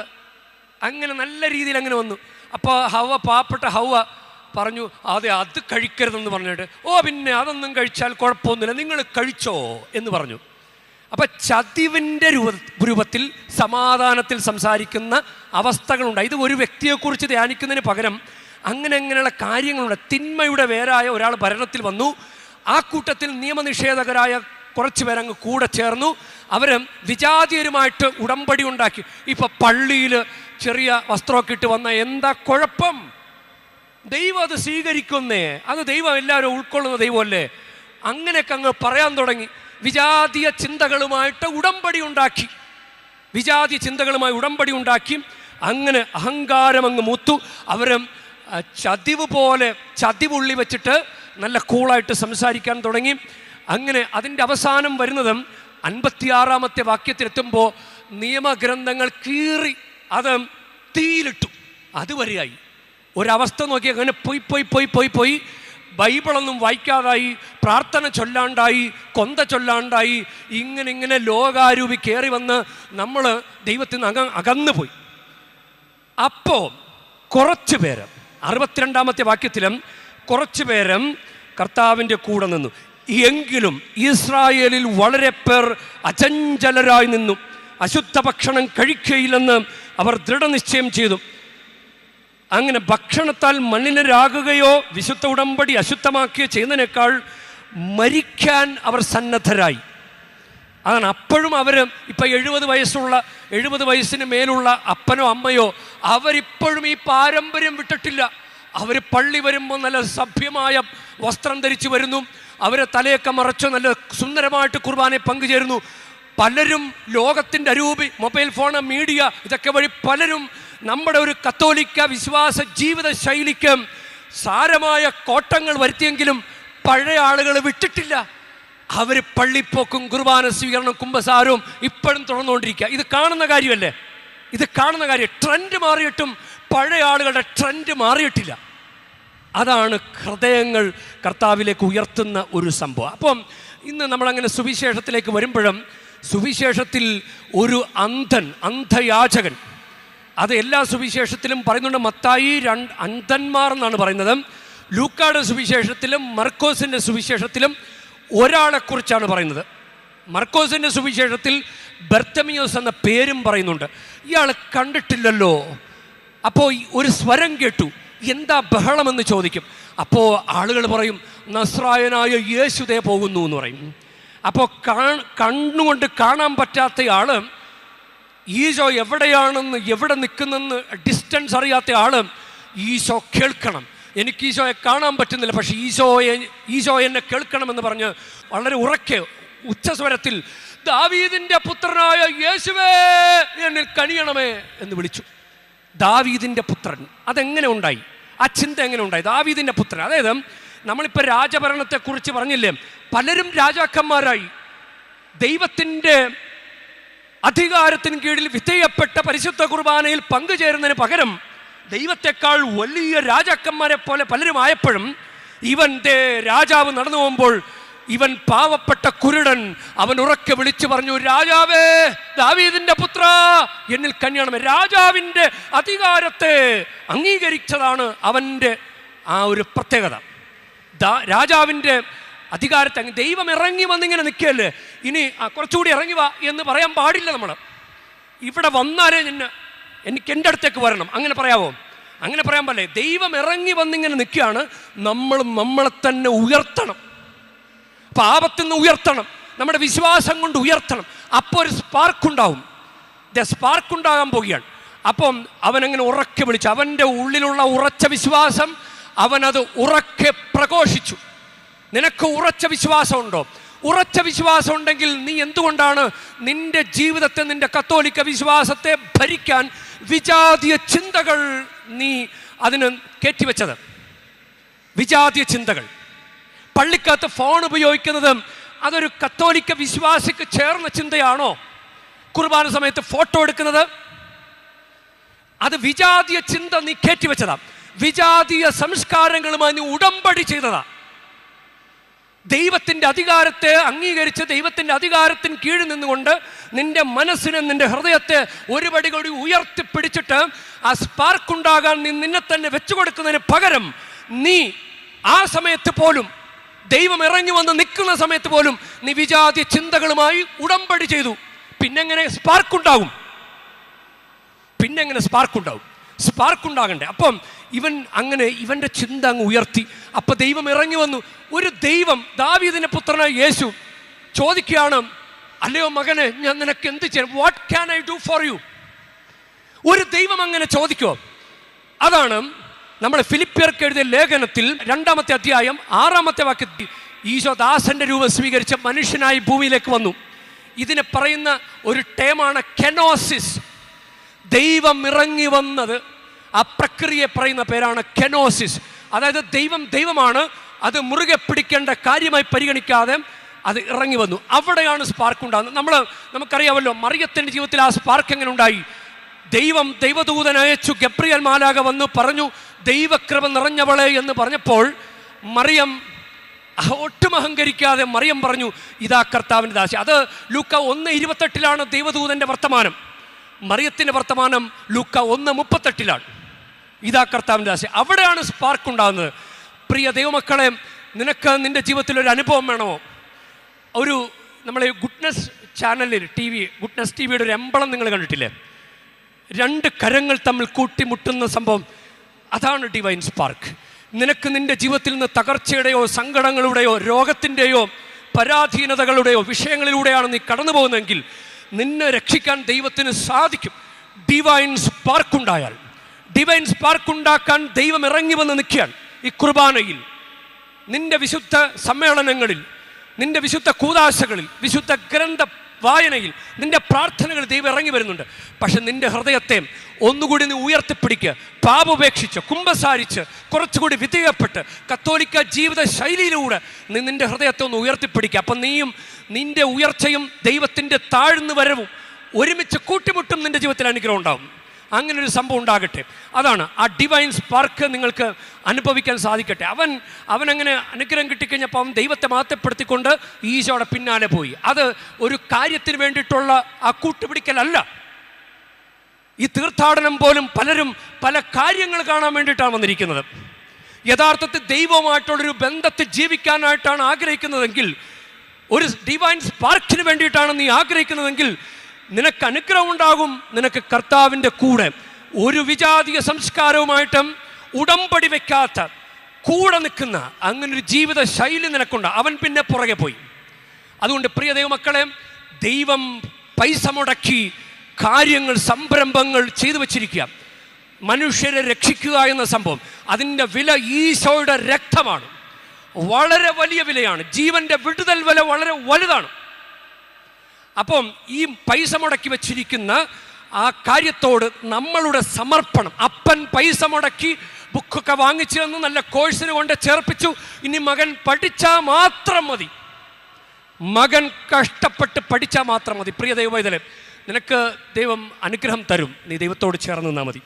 അങ്ങനെ നല്ല രീതിയിൽ അങ്ങനെ വന്നു. അപ്പോൾ പാവപ്പെട്ട ഹവ്വ പറഞ്ഞു, അതെ അത് കഴിക്കരുതെന്ന് പറഞ്ഞിട്ട്, പിന്നെ അതൊന്നും കഴിച്ചാൽ കുഴപ്പമൊന്നുമില്ല, നിങ്ങൾ കഴിച്ചോ എന്ന് പറഞ്ഞു. അപ്പം ചതിവിൻ്റെ രൂപത്തിൽ സമാധാനത്തിൽ സംസാരിക്കുന്ന അവസ്ഥകളുണ്ട്. ഇത് ഒരു വ്യക്തിയെക്കുറിച്ച് ധ്യാനിക്കുന്നതിന് പകരം അങ്ങനെയുള്ള കാര്യങ്ങളുണ്ട്. തിന്മയുടെ വേരായ ഒരാൾ ഭരണത്തിൽ വന്നു, ആ കൂട്ടത്തിൽ നിയമനിഷേധകരായ കുറച്ച് പേരങ്ങ് കൂടെ ചേർന്നു, അവർ വിജാതീയരുമായിട്ട് ഉടമ്പടി ഉണ്ടാക്കി. ഇപ്പം പള്ളിയിൽ ചെറിയ വസ്ത്രമൊക്കെ ഇട്ട് വന്ന എന്താ കുഴപ്പം? ദൈവം അത് സ്വീകരിക്കുന്നേ, അത് ദൈവം എല്ലാവരും ഉൾക്കൊള്ളുന്ന ദൈവമല്ലേ? അങ്ങനെയൊക്കെ അങ്ങ് പറയാൻ തുടങ്ങി. വിജാതീയ ചിന്തകളുമായി ഉടമ്പടി ഉണ്ടാക്കി അങ്ങനെ അഹങ്കാരം അങ്ങ് മൂത്തു. അവർ ചതിവുള്ളി വെച്ചിട്ട് നല്ല കൂളായിട്ട് സംസാരിക്കാൻ തുടങ്ങി. അങ്ങനെ അതിൻ്റെ അവസാനം വരുന്നത് 56-ാമത്തെ വാക്യത്തിലെത്തുമ്പോൾ നിയമഗ്രന്ഥങ്ങൾ കീറി അത് തീയിലിട്ടു. അതുവരെയായി ഒരവസ്ഥ നോക്കി അങ്ങനെ പോയി ബൈബിളൊന്നും വായിക്കാതായി, പ്രാർത്ഥന ചൊല്ലാണ്ടായി, കൊന്ത ചൊല്ലാണ്ടായി, ഇങ്ങനെ ലോകാരൂപി കയറി വന്ന് നമ്മൾ ദൈവത്തിൽ നിന്ന് അകന്നു പോയി. അപ്പോൾ കുറച്ച് പേര് 62-ാമത്തെ വാക്യത്തിലും കുറച്ച് പേരും കർത്താവിൻ്റെ കൂടെ നിന്നു. എങ്കിലും ഇസ്രായേലിൽ വളരെ പേർ അചഞ്ചലരായി നിന്നു, അശുദ്ധ ഭക്ഷണം കഴിക്കുകയില്ലെന്ന് അവർ ദൃഢനിശ്ചയം ചെയ്തു. അങ്ങനെ ഭക്ഷണത്താൽ മലിനരാകുകയോ വിശുദ്ധ ഉടമ്പടി അശുദ്ധമാക്കുകയോ ചെയ്യുന്നതിനേക്കാൾ മരിക്കാൻ അവർ സന്നദ്ധരായി. അതാണ്. അപ്പോഴും അവർ ഇപ്പം 70 വയസ്സിന് മേലുള്ള അപ്പനോ അമ്മയോ അവരിപ്പോഴും ഈ പാരമ്പര്യം വിട്ടിട്ടില്ല. അവർ പള്ളി വരുമ്പോൾ നല്ല സഭ്യമായ വസ്ത്രം ധരിച്ചു വരുന്നു, അവരെ തലയൊക്കെ മറച്ചു നല്ല സുന്ദരമായിട്ട് കുർബാനയിൽ പങ്കുചേരുന്നു. പലരും ലോകത്തിൻ്റെ അരൂപി, മൊബൈൽ ഫോൺ, മീഡിയ ഇതൊക്കെ വഴി പലരും നമ്മുടെ ഒരു കത്തോലിക്ക വിശ്വാസ ജീവിത ശൈലിക്ക് സാരമായ കോട്ടങ്ങൾ വരുത്തിയെങ്കിലും പഴയ ആളുകൾ വിട്ടിട്ടില്ല. അവർ പള്ളിപ്പോക്കും കുർബാന സ്വീകരണം കുമ്പസാരവും ഇപ്പോഴും തുടർന്നുകൊണ്ടിരിക്കുക. ഇത് കാണുന്ന കാര്യമല്ലേ? ട്രെൻഡ് മാറിയിട്ടും പഴയ ആളുകളുടെ ട്രെൻഡ് മാറിയിട്ടില്ല. അതാണ് ഹൃദയങ്ങൾ കർത്താവിലേക്ക് ഉയർത്തുന്ന ഒരു സംഭവം. അപ്പം ഇന്ന് നമ്മളങ്ങനെ സുവിശേഷത്തിലേക്ക് വരുമ്പോഴും സുവിശേഷത്തിൽ ഒരു അന്ധയാചകൻ, അത് എല്ലാ സുവിശേഷത്തിലും പറയുന്നുണ്ട്. മത്തായി അന്ധന്മാർ എന്നാണ് പറയുന്നത്. ലൂക്കായുടെ സുവിശേഷത്തിലും മർക്കോസിൻ്റെ സുവിശേഷത്തിലും ഒരാളെക്കുറിച്ചാണ് പറയുന്നത്. മർക്കോസിൻ്റെ സുവിശേഷത്തിൽ ബർത്തമിയോസ് എന്ന പേരും പറയുന്നുണ്ട്. ഇയാൾ കണ്ടിട്ടില്ലല്ലോ. അപ്പോൾ ഒരു സ്വരം കേട്ടു, എന്താ ബഹളമെന്ന് ചോദിക്കും. അപ്പോൾ ആളുകൾ പറയും, നസ്രായനായ യേശുദേ പോകുന്നു എന്ന് പറയും. അപ്പോൾ കണ്ണുകൊണ്ട് കാണാൻ പറ്റാത്ത ഈശോ എവിടെയാണെന്ന്, എവിടെ നിൽക്കുന്നെന്ന് ഡിസ്റ്റൻസ് അറിയാത്ത ഈശോ കേൾക്കണം. എനിക്ക് ഈശോയെ കാണാൻ പറ്റുന്നില്ല, പക്ഷെ ഈശോ എന്നെ കേൾക്കണമെന്ന് പറഞ്ഞ് വളരെ ഉറക്കെ ഉച്ചസ്വരത്തിൽ ദാവീദിൻ്റെ പുത്രനായ യേശുവേ എന്നിൽ കനിയണമേ എന്ന് വിളിച്ചു. ദാവീദിൻ്റെ പുത്രൻ, അതെങ്ങനെ ഉണ്ടായി? ആ ചിന്ത എങ്ങനെ ഉണ്ടായി? ദാവീദിൻ്റെ പുത്രൻ. അതായത് നമ്മളിപ്പോൾ രാജഭരണത്തെക്കുറിച്ച് പറഞ്ഞില്ലേ, പലരും രാജാക്കന്മാരായി. ദൈവത്തിൻ്റെ അധികാരത്തിന് കീഴിൽ വിധേയപ്പെട്ട പരിശുദ്ധ കുർബാനയിൽ പങ്കുചേരുന്നതിന് പകരം ദൈവത്തെക്കാൾ വലിയ രാജാക്കന്മാരെ പോലെ പലരും ആയപ്പോഴും ഇവൻ രാജാവ് നടന്നു പോകുമ്പോൾ ഇവൻ പാവപ്പെട്ട കുരുടൻ, അവൻ ഉറക്കെ വിളിച്ചു പറഞ്ഞു, രാജാവേ ദാവീദിന്റെ പുത്ര എന്നിൽ കനിയണമേ. രാജാവിൻ്റെ അധികാരത്തെ അംഗീകരിച്ചതാണ് അവൻ്റെ ആ ഒരു പ്രത്യേകത. രാജാവിൻ്റെ അധികാരത്തെ ദൈവം ഇറങ്ങി വന്നിങ്ങനെ നിൽക്കുകയല്ലേ, ഇനി കുറച്ചുകൂടി ഇറങ്ങി വാ എന്ന് പറയാൻ പാടില്ല. നമ്മൾ ഇവിടെ വന്നാലേ എനിക്ക് എൻ്റെ അടുത്തേക്ക് വരണം, അങ്ങനെ പറയാവോ? അങ്ങനെ പറയാൻ പാടില്ലേ. ദൈവം ഇറങ്ങി വന്നിങ്ങനെ നിൽക്കുകയാണ്. നമ്മളെ തന്നെ ഉയർത്തണം, പാപത്തിൽ നിന്ന് ഉയർത്തണം, നമ്മുടെ വിശ്വാസം കൊണ്ട് ഉയർത്തണം. അപ്പോൾ ഒരു സ്പാർക്കുണ്ടാവും. സ്പാർക്ക് ഉണ്ടാകാൻ പോകുകയാണ്. അപ്പം അവനങ്ങനെ ഉറക്കെ വിളിച്ചു. അവൻ്റെ ഉള്ളിലുള്ള ഉറച്ച വിശ്വാസം അവനത് ഉറക്കെ പ്രഘോഷിച്ചു. നിനക്ക് ഉറച്ച വിശ്വാസമുണ്ടോ? ഉറച്ച വിശ്വാസം ഉണ്ടെങ്കിൽ നീ എന്തുകൊണ്ടാണ് നിന്റെ ജീവിതത്തെ, നിന്റെ കത്തോലിക്ക വിശ്വാസത്തെ ഭരിക്കാൻ വിജാതീയ ചിന്തകൾ നീ അതിന് കയറ്റിവെച്ചത്? വിജാതീയ ചിന്തകൾ. പള്ളിക്കകത്ത് ഫോൺ ഉപയോഗിക്കുന്നത് അതൊരു കത്തോലിക്ക വിശ്വാസിക്ക് ചേർന്ന ചിന്തയാണോ? കുർബാന സമയത്ത് ഫോട്ടോ എടുക്കുന്നത് അത് വിജാതീയ ചിന്ത നീ കയറ്റിവെച്ചതാ. വിജാതീയ സംസ്കാരങ്ങളുമായി നീ ഉടമ്പടി ചെയ്തതാ. ദൈവത്തിൻ്റെ അധികാരത്തെ അംഗീകരിച്ച് ദൈവത്തിൻ്റെ അധികാരത്തിന് കീഴിൽ നിന്നുകൊണ്ട് നിന്റെ മനസ്സിനെ, നിന്റെ ഹൃദയത്തെ ഒരു പടി കൂടി ഉയർത്തിപ്പിടിച്ചിട്ട് ആ സ്പാർക്ക് ഉണ്ടാകാൻ നീ നിന്നെ തന്നെ വെച്ചു കൊടുക്കുന്നതിന് പകരം നീ ആ സമയത്ത് പോലും, ദൈവം ഇറങ്ങി വന്ന് നിൽക്കുന്ന സമയത്ത് പോലും നീ വിജാതീയ ചിന്തകളുമായി ഉടമ്പടി ചെയ്തു. പിന്നെങ്ങനെ സ്പാർക്ക് ഉണ്ടാകും? സ്പാർക്ക് ഉണ്ടാകണ്ടേ? അപ്പം ഇവൻ അങ്ങനെ ഇവൻ്റെ ചിന്ത അങ്ങ് ഉയർത്തി. അപ്പം ദൈവം ഇറങ്ങി വന്നു. ഒരു ദൈവം, ദാവീദിന്റെ പുത്രനായ യേശു ചോദിക്കുകയാണ്, അല്ലയോ മകനെ, ഞാൻ നിനക്ക് എന്ത് ചെയ്യാം? What can I do for you? ഒരു ദൈവം അങ്ങനെ ചോദിക്കോ? അതാണ് നമ്മൾ ഫിലിപ്പിയർക്ക് എഴുതിയ ലേഖനത്തിൽ 2-ാമത്തെ അധ്യായം 6-ാമത്തെ വാക്യത്തിൽ ഈശോ ദാസന്റെ രൂപം സ്വീകരിച്ച മനുഷ്യനായി ഭൂമിയിലേക്ക് വന്നു. ഇതിനെ പറയുന്ന ഒരു ടേമാണ് കെനോസിസ്. ദൈവം ഇറങ്ങി വന്നത്, ആ പ്രക്രിയയെ പറയുന്ന പേരാണ് കെനോസിസ്. അതായത് ദൈവമാണ്, അത് മുറുകെ പിടിക്കേണ്ട കാര്യമായി പരിഗണിക്കാതെ അത് ഇറങ്ങി വന്നു. അവിടെയാണ് സ്പാർക്ക് ഉണ്ടാകുന്നത്. നമുക്കറിയാമല്ലോ മറിയത്തിൻ്റെ ജീവിതത്തിൽ ആ സ്പാർക്ക് എങ്ങനെ ഉണ്ടായി? ദൈവദൂതൻ അയച്ചു, ഗബ്രിയേൽ മാലാഖ വന്നു പറഞ്ഞു, ദൈവകൃപ നിറഞ്ഞവളെ എന്ന് പറഞ്ഞപ്പോൾ മറിയം ഒട്ടും അഹങ്കരിക്കാതെ മറിയം പറഞ്ഞു, ഇതാ കർത്താവിൻ്റെ ദാസി. അത് ലൂക്ക 1:28 ദൈവദൂതൻ്റെ വർത്തമാനം. മറിയത്തിൻ്റെ വർത്തമാനം ലൂക്ക 1:38. ഇതാ കർത്താവിൻ്റെ ദാസി. അവിടെയാണ് സ്പാർക്ക് ഉണ്ടാകുന്നത്. പ്രിയ ദൈവമക്കളെ, നിനക്ക് നിൻ്റെ ജീവിതത്തിൽ ഒരു അനുഭവം വേണമോ? നമ്മളെ ഗുഡ്നസ് ചാനലിൽ ഗുഡ്നസ് ടിവിയുടെ ഒരു എംബളം നിങ്ങൾ കണ്ടിട്ടില്ലേ? 2 കരങ്ങൾ തമ്മിൽ കൂട്ടിമുട്ടുന്ന സംഭവം, അതാണ് ഡിവൈൻ സ്പാർക്ക്. നിനക്ക് നിൻ്റെ ജീവിതത്തിൽ നിന്ന് തകർച്ചയുടെയോ സങ്കടങ്ങളുടെയോ രോഗത്തിൻ്റെയോ പരാധീനതകളുടെയോ വിഷയങ്ങളിലൂടെയാണ് നീ കടന്നു പോകുന്നതെങ്കിൽ നിന്നെ രക്ഷിക്കാൻ ദൈവത്തിന് സാധിക്കും. ഡിവൈൻ സ്പാർക്ക് ഉണ്ടായാൽ, ഡിവൈൻ സ്പാർക്ക് ഉണ്ടാക്കാൻ ദൈവം ഇറങ്ങി വന്ന് നിൽക്കുകയാണ്. ഈ കുർബാനയിൽ, നിന്റെ വിശുദ്ധ സമ്മേളനങ്ങളിൽ, നിന്റെ വിശുദ്ധ കൂദാശകളിൽ, വിശുദ്ധ ഗ്രന്ഥ വായനയിൽ, നിന്റെ പ്രാർത്ഥനകൾ ദൈവം ഇറങ്ങി വരുന്നുണ്ട്. പക്ഷെ നിന്റെ ഹൃദയത്തെ ഒന്നുകൂടി നീ ഉയർത്തിപ്പിടിക്കുക. പാപപേക്ഷിച്ച്, കുമ്പസാരിച്ച്, കുറച്ചുകൂടി വിധേയപ്പെട്ട് കത്തോലിക്ക ജീവിത ശൈലിയിലൂടെ നീ നിന്റെ ഹൃദയത്തെ ഒന്ന് ഉയർത്തിപ്പിടിക്കുക. അപ്പം നീയും നിന്റെ ഉയർച്ചയും ദൈവത്തിൻ്റെ താഴ്ന്നു വരവും ഒരുമിച്ച് കൂട്ടിമുട്ടും നിന്റെ ജീവിതത്തിൽ അനുഗ്രഹം ഉണ്ടാകും. അങ്ങനൊരു സംഭവം ഉണ്ടാകട്ടെ. അതാണ് ആ ഡിവൈൻ സ്പാർക്ക് നിങ്ങൾക്ക് അനുഭവിക്കാൻ സാധിക്കട്ടെ. അവനങ്ങനെ അനുഗ്രഹം കിട്ടിക്കഴിഞ്ഞപ്പോൾ അവൻ ദൈവത്തെ മാറ്റപ്പെടുത്തിക്കൊണ്ട് ഈശോയുടെ പിന്നാലെ പോയി. അത് ഒരു കാര്യത്തിന് വേണ്ടിയിട്ടുള്ള ആ കൂട്ടുപിടിക്കലല്ല. ഈ തീർത്ഥാടനം പോലും പലരും പല കാര്യങ്ങൾ കാണാൻ വേണ്ടിയിട്ടാണ് വന്നിരിക്കുന്നത്. യഥാർത്ഥത്തിൽ ദൈവവുമായിട്ടുള്ളൊരു ബന്ധത്തിൽ ജീവിക്കാനായിട്ടാണ് ആഗ്രഹിക്കുന്നതെങ്കിൽ, ഒരു ഡിവൈൻ സ്പാർക്കിന് വേണ്ടിയിട്ടാണ് നീ ആഗ്രഹിക്കുന്നതെങ്കിൽ നിനക്ക് അനുഗ്രഹം ഉണ്ടാകും. നിനക്ക് കർത്താവിൻ്റെ കൂടെ ഒരു വിജാതീയ സംസ്കാരവുമായിട്ടും ഉടമ്പടി വെക്കാത്ത, കൂടെ നിൽക്കുന്ന അങ്ങനൊരു ജീവിത ശൈലി നിനക്കുണ്ട്. അവൻ പിന്നെ പുറകെ പോയി. അതുകൊണ്ട് പ്രിയ ദൈവമക്കളെ, ദൈവം പൈസ മുടക്കി കാര്യങ്ങൾ, സംരംഭങ്ങൾ ചെയ്തു വച്ചിരിക്കുക. മനുഷ്യരെ രക്ഷിക്കുക എന്ന സംഭവം, അതിൻ്റെ വില ഈശോയുടെ രക്തമാണ്. വളരെ വലിയ വിലയാണ്. ജീവൻ്റെ വിടുതൽ വില വളരെ വലുതാണ്. അപ്പം ഈ പൈസ മുടക്കി വച്ചിരിക്കുന്ന ആ കാര്യത്തോട് നമ്മളുടെ സമർപ്പണം. അപ്പൻ പൈസ മുടക്കി ബുക്കൊക്കെ വാങ്ങിച്ചു തന്നു, നല്ല കോഴ്സിന് കൊണ്ട് ചേർപ്പിച്ചു. ഇനി മകൻ പഠിച്ചാൽ മാത്രം മതി, മകൻ കഷ്ടപ്പെട്ട് പഠിച്ചാൽ മാത്രം മതി. പ്രിയ ദൈവവേദന, നിനക്ക് ദൈവം അനുഗ്രഹം തരും. നീ ദൈവത്തോട് ചേർന്ന് നിന്നാൽ മതി.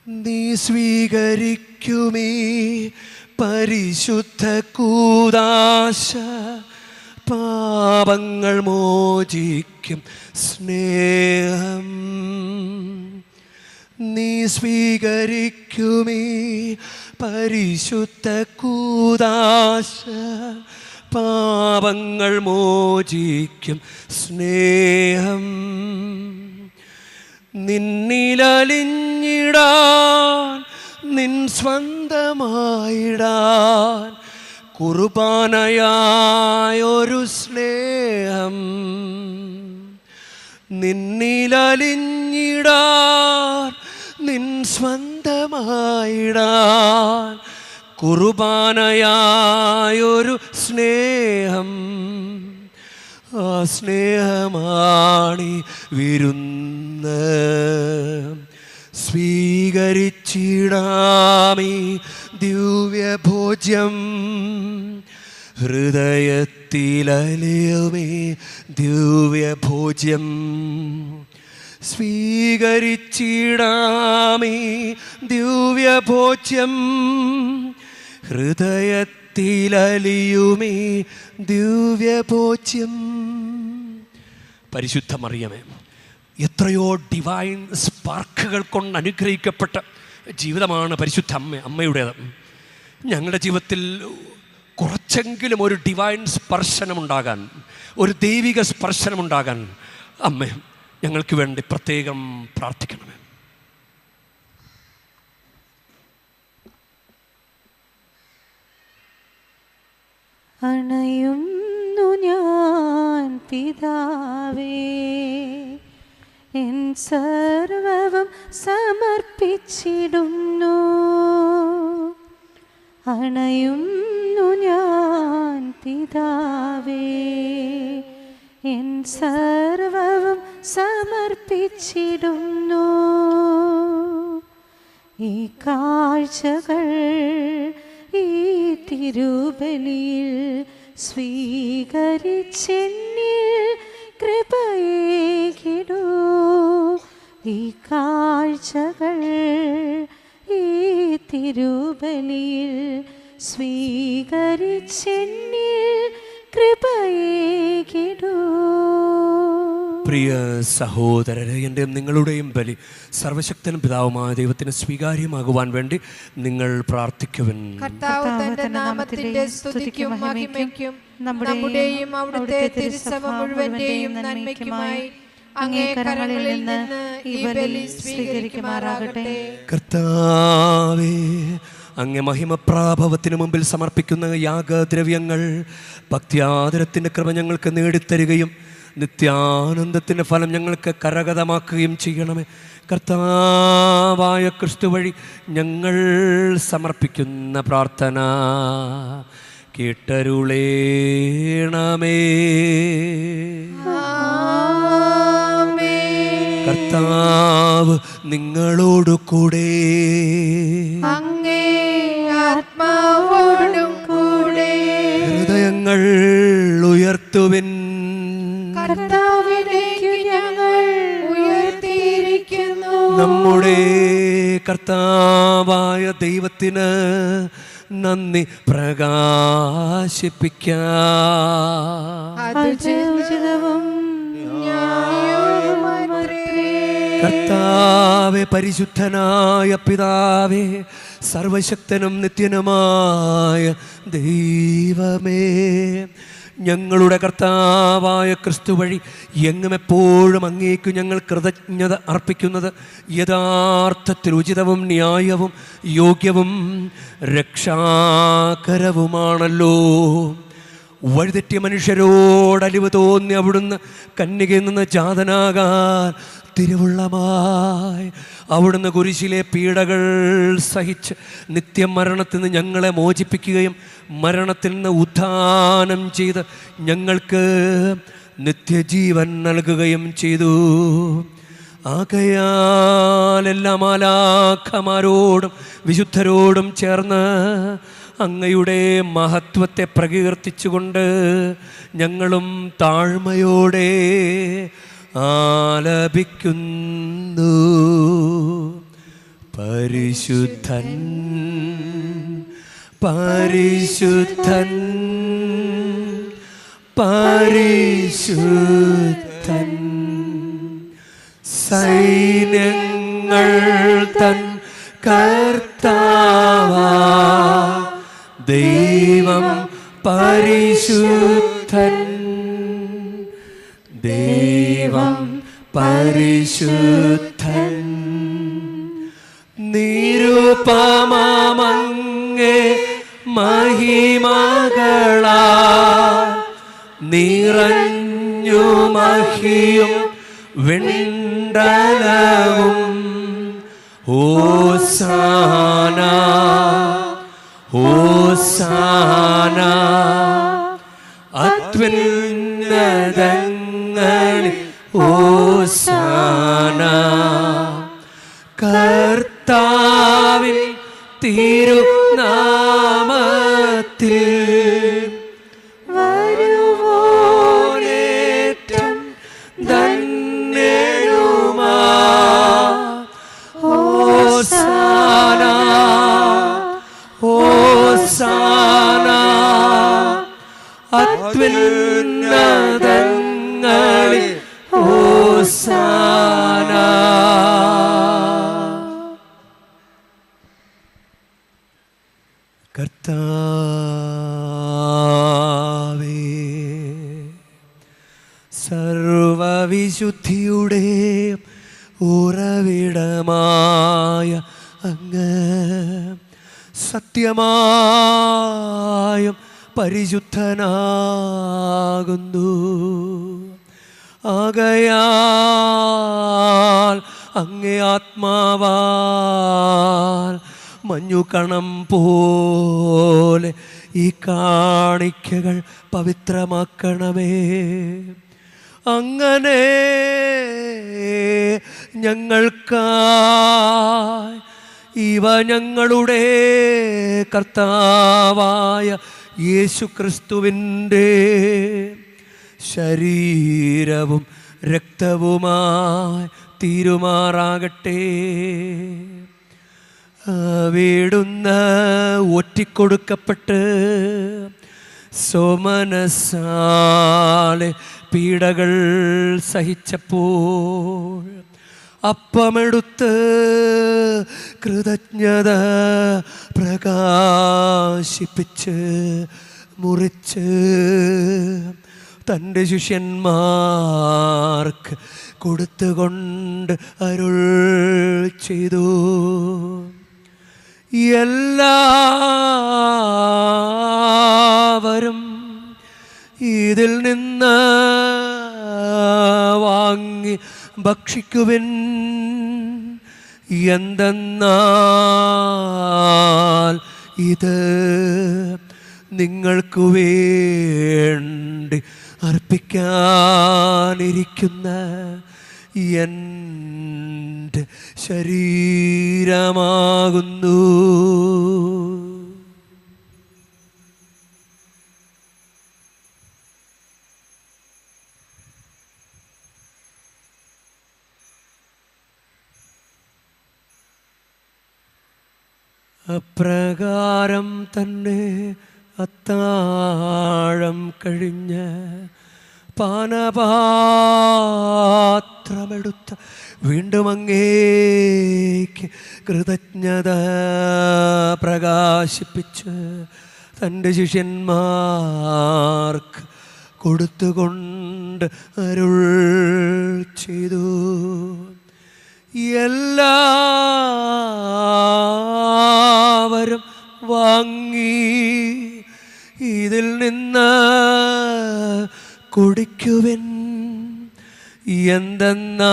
നീ സ്വീകരിക്കുമേ പരിശുദ്ധ കൂദാശ, പാപങ്ങൾ മോചിക്കും സ്നേഹം. നീ സ്വീകരിക്കുമേ പരിശുദ്ധ കൂദാശ, പാപങ്ങൾ മോചിക്കും സ്നേഹം. നിന്നിലലിഞ്ഞിടാൻ, നിൻ സ്വന്തമായിടാൻ കുർബാനയായൊരു സ്നേഹം. നിന്നിലലിഞ്ഞിടാൻ നിൻ സ്വന്തമായിടാൻ കുർബാനയായൊരു സ്നേഹം. ആ സ്നേഹമാണി വിരുന്ന്. സ്വീകരിച്ചിടാമീ ദിവ്യഭോജ്യം. ഹൃദയത്തിലലിയുമേ ദിവ്യഭോജ്യം. സ്വീകരിച്ചിടാമീ ദിവ്യഭോജ്യം. ഹൃദയത്തിലലിയുമേ ദിവ്യഭോജ്യം. പരിശുദ്ധ മറിയമേ, എത്രയോ ഡിവൈൻ സ്പാർക്കുകൾ കൊണ്ട് അനുഗ്രഹിക്കപ്പെട്ട ജീവിതമാണ് പരിശുദ്ധ അമ്മയുടേത്. ഞങ്ങളുടെ ജീവിതത്തിൽ കുറച്ചെങ്കിലും ഒരു ഡിവൈൻ സ്പർശനമുണ്ടാകാൻ, ഒരു ദൈവിക സ്പർശനമുണ്ടാകാൻ അമ്മേ ഞങ്ങൾക്ക് വേണ്ടി പ്രത്യേകം പ്രാർത്ഥിക്കണമേ. അണയുന്നു ഞാൻ പിതാവേ, എൻ സർവ്വവും സമർപ്പിച്ചിടുന്നു. അണയുന്നു ഞാൻ പിതാവേ, എൻ സർവ്വവും സമർപ്പിച്ചിടുന്നു. ഈ കാഴ്ചകൾ ഈ തിരുബലിയിൽ സ്വീകരിച്ചെന്നിൽ കൃപയേകിടൂ. ഈ കാഴ്ചകൾ ഈ തിരുബലിയിൽ സ്വീകരിച്ചെന്നിൽ കൃപയേകിടൂ. പ്രിയ സഹോദരരെ, എൻ്റെയും നിങ്ങളുടെയും ബലി സർവശക്തനും പിതാവുമായ ദൈവത്തിന് സ്വീകാര്യമാകുവാൻ വേണ്ടി നിങ്ങൾ പ്രാർത്ഥിക്കുവിൻ. കർത്താവ് തന്റെ നാമത്തിന്റെ സ്തുതിക്കും മഹിമയ്ക്കും നമ്മുടെയും അവിടുത്തെ തിരുസഭ മുഴുവന്റെയും നന്മയ്ക്കുമായി അങ്ങേ കരങ്ങളിൽ നിന്ന് ഈ ബലി സ്വീകരിക്കുമാറാകട്ടെ. കർത്താവേ, അങ്ങേ മഹിമപ്രാഭവത്തിന് മുമ്പിൽ സമർപ്പിക്കുന്ന യാഗദ്രവ്യങ്ങൾ ഭക്ത്യാദരത്തിൻ്റെ കൃപ ഞങ്ങൾക്ക് നേടിത്തരികയും നിത്യാനന്ദത്തിൻ്റെ ഫലം ഞങ്ങൾക്ക് കരഗതമാക്കുകയും ചെയ്യണമേ. കർത്താവായ ക്രിസ്തു വഴി ഞങ്ങൾ സമർപ്പിക്കുന്ന പ്രാർത്ഥന കേട്ടരുളേണമേ. കർത്താവ് നിങ്ങളോടു കൂടെ, അങ്ങേ ആത്മാവോടും കൂടെ. ഹൃദയങ്ങൾ ഉയർത്തുവിൻ. കർത്താവിലേക്ക് ഞങ്ങൾ ഉയർത്തിയിരിക്കുന്നു. നമ്മുടെ കർത്താവായ ദൈവത്തിന് നന്ദി പ്രകാശിപ്പിക്കാം. അത് ഉചിതവും ന്യായവുമത്രേ. കർത്താവേ, പരിശുദ്ധനായ പിതാവേ, സർവശക്തനും നിത്യനുമായ ദൈവമേ, ഞങ്ങളുടെ കർത്താവായ ക്രിസ്തു വഴി എങ്ങും എപ്പോഴും അങ്ങേക്ക് ഞങ്ങൾ കൃതജ്ഞത അർപ്പിക്കുന്നത് യഥാർത്ഥത്തിൽ ഉചിതവും ന്യായവും യോഗ്യവും രക്ഷാകരവുമാണല്ലോ. വഴിതെറ്റിയ മനുഷ്യരോട് അലിവ് തോന്നി അവിടുന്ന് കന്യകയിൽ നിന്ന് ജാതനാകാൻ തിരുവുള്ളമായി അവിടുന്ന് കുരിശിലെ പീഡകൾ സഹിച്ച് നിത്യമരണത്തിൽ നിന്ന് ഞങ്ങളെ മോചിപ്പിക്കുകയും മരണത്തിൽ നിന്ന് ഉത്ഥാനം ചെയ്ത് ഞങ്ങൾക്ക് നിത്യജീവൻ നൽകുകയും ചെയ്തു. ആകയാൽ എല്ലാ മാലാഖമാരോടും വിശുദ്ധരോടും ചേർന്ന് അങ്ങയുടെ മഹത്വത്തെ പ്രകീർത്തിച്ചുകൊണ്ട് ഞങ്ങളും താഴ്മയോടെ ആലപിക്കുന്നു. പരിശുദ്ധൻ പരിശുദ്ധൻ പരിശുദ്ധൻ, സൈന്യങ്ങൾ തൻ കർത്താവാ ദൈവം പരിശുദ്ധൻ. ദൈവം പരിശുദ്ധൻ. നിരുപമമങ്ങേ മഹിമകളാ നിറഞ്ഞു മഹിയും വെണ്ടലവും ഹോസാന ഹോസാന അത്യുന്നതങ്ങളിൽ ഹോസാന കർത്താവിൻ തിരുനാമത്തിൽ വരുവോനേറ്റം ധന്യനുമാ ഹോസാന ഹോസാന അത്യുന്നതങ്ങളിൽ ഹോസാന. കർത്താവേ, സർവവിശുദ്ധിയുടെ ഉറവിടമായ അങ്ങ് സത്യമായും പരിശുദ്ധനാകുന്നു. ആകയാൽ അങ്ങേ ആത്മാവാൽ മഞ്ഞുകണം പോലെ ഈ കാണിക്കകൾ പവിത്രമാക്കണമേ. അങ്ങനെ ഞങ്ങൾക്കായി ഇവ ഞങ്ങളുടെ കർത്താവായ യേശുക്രിസ്തുവിൻ്റെ ശരീരവും രക്തവുമായി തീരുമാറാകട്ടെ. അവിടുന്ന് ഒറ്റിക്കൊടുക്കപ്പെട്ട് സോമനസാലെ പീഡകൾ സഹിച്ചപ്പോൾ അപ്പമെടുത്ത് കൃതജ്ഞത പ്രകാശിപ്പിച്ച് മുറിച്ച് തൻ്റെ ശിഷ്യന്മാർക്ക് കൊടുത്തുകൊണ്ട് അരുൾ ചെയ്തു. എല്ലാവരും ഇതിൽ നിന്ന് വാങ്ങി ഭക്ഷിക്കുവിൻ. എന്തെന്നാൽ ഇത് നിങ്ങൾക്ക് വേണ്ടി അർപ്പിക്കാനിരിക്കുന്ന എൻ്റെ ശരീരമാകുന്നു. അപ്രകാരം തന്നെ അത്താഴം കഴിഞ്ഞ് പാനപാത്രമെടുത്ത് വീണ്ടും അങ്ങേക്ക് കൃതജ്ഞത പ്രകാശിപ്പിച്ച് തൻ്റെ ശിഷ്യന്മാർക്ക് കൊടുത്തുകൊണ്ട് അരുൾ ചെയ്തു. എല്ലാവരും വാങ്ങി ഇതിൽ നിന്ന് കുടിക്കുവിൻ. എന്തെന്നാൽ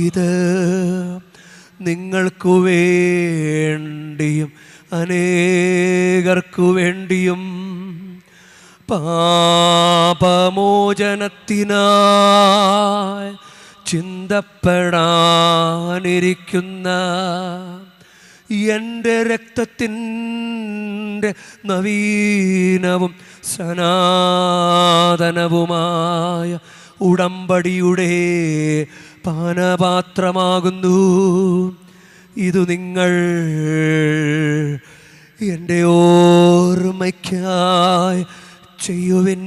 ഇത് നിങ്ങൾക്കു വേണ്ടിയും അനേകർക്കു വേണ്ടിയും പാപമോചനത്തിനായി ചിന്തപ്പെടാനിരിക്കുന്ന എൻ്റെ രക്തത്തിൻ്റെ നവീനവും സനാതനവുമായ ഉടമ്പടിയുടെ പാനപാത്രമാകുന്നു. ഇതു നിങ്ങൾ എൻ്റെ ഓർമ്മയ്ക്കായി ചെയ്യുവിൻ.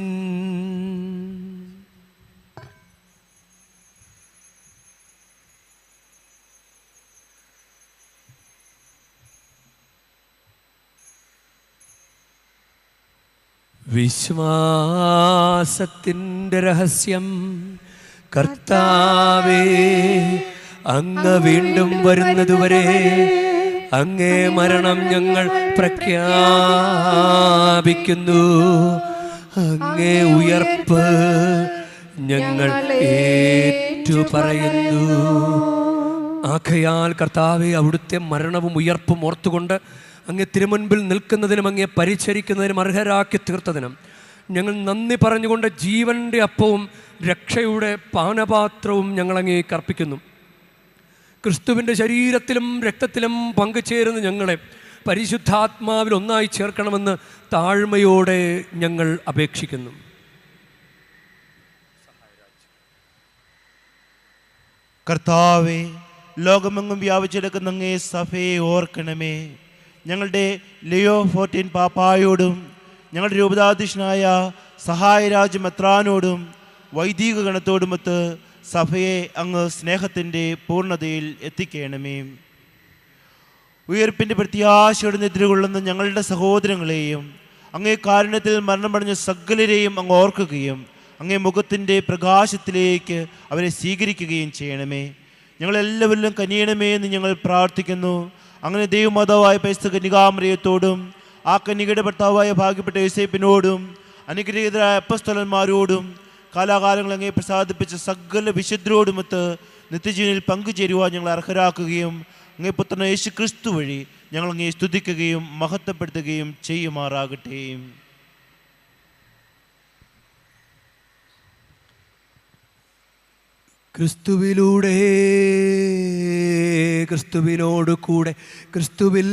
വിശ്വാസത്തിൻ്റെ രഹസ്യം. കർത്താവേ, അങ്ങ് വീണ്ടും വരുന്നതുവരെ അങ്ങേ മരണം ഞങ്ങൾ പ്രഖ്യാപിക്കുന്നു. അങ്ങേ ഉയർപ്പ് ഞങ്ങൾ ഏറ്റുപറയുന്നു. ആകയാൽ കർത്താവെ, അവിടുത്തെ മരണവും ഉയർപ്പും ഓർത്തുകൊണ്ട് അങ്ങേ തിരുമുൻപിൽ നിൽക്കുന്നതിനും അങ്ങേ പരിചരിക്കുന്നതിനും അർഹരാക്കി തീർത്തതിനും ഞങ്ങൾ നന്ദി പറഞ്ഞുകൊണ്ട് ജീവൻ്റെ അപ്പവും രക്ഷയുടെ പാനപാത്രവും ഞങ്ങൾ അങ്ങേക്ക് അർപ്പിക്കുന്നു. ക്രിസ്തുവിൻ്റെ ശരീരത്തിലും രക്തത്തിലും പങ്കുചേരുന്ന ഞങ്ങളെ പരിശുദ്ധാത്മാവിൽ ഒന്നായി ചേർക്കണമെന്ന് താഴ്മയോടെ ഞങ്ങൾ അപേക്ഷിക്കുന്നു. കർത്താവേ, ലോകമെങ്ങും വ്യാപിച്ചെടുക്കുന്ന അങ്ങേ സഭയെ ഓർക്കണമേ. ഞങ്ങളുടെ ലിയോ 14 പാപ്പായോടും ഞങ്ങളുടെ രൂപതാധ്യക്ഷനായ സഹായരാജ് മെത്രാനോടും വൈദിക ഗണത്തോടുമൊത്ത് സഭയെ അങ്ങ് സ്നേഹത്തിൻ്റെ പൂർണ്ണതയിൽ എത്തിക്കണമേ. ഉയർപ്പിൻ്റെ പ്രത്യാശയോടെ നിദ്രകൊള്ളുന്ന ഞങ്ങളുടെ സഹോദരങ്ങളെയും അങ്ങേ കാരുണ്യത്തിൽ മരണമടഞ്ഞ സകലരെയും അങ്ങ് ഓർക്കുകയും അങ്ങേ മുഖത്തിൻ്റെ പ്രകാശത്തിലേക്ക് അവരെ സ്വീകരിക്കുകയും ചെയ്യണമേ. ഞങ്ങളെല്ലാവരിലും കനിയണമേ എന്ന് ഞങ്ങൾ പ്രാർത്ഥിക്കുന്നു. അങ്ങനെ ദൈവമാതാവായ പരിശുദ്ധ കന്യകാമറിയത്തോടും ആ കന്യകയുടെ ഭർത്താവായ ഭാഗ്യപ്പെട്ട യോസേപ്പിനോടും അനുഗ്രഹീതരായ അപ്പസ്തലന്മാരോടും കാലാകാലങ്ങൾ അങ്ങേ പ്രസാദിപ്പിച്ച സകല വിശുദ്ധരോടുമൊത്ത് നിത്യജീവനിൽ പങ്കുചേരുവാൻ ഞങ്ങൾ അർഹരാക്കുകയും അങ്ങേ പുത്രൻ യേശു ക്രിസ്തു വഴി ഞങ്ങൾ അങ്ങേ സ്തുതിക്കുകയും മഹത്വപ്പെടുത്തുകയും ചെയ്യുമാറാകട്ടെ. ക്രിസ്തുവിലൂടെ, ക്രിസ്തുവിനോട് കൂടെ, ക്രിസ്തുവിൽ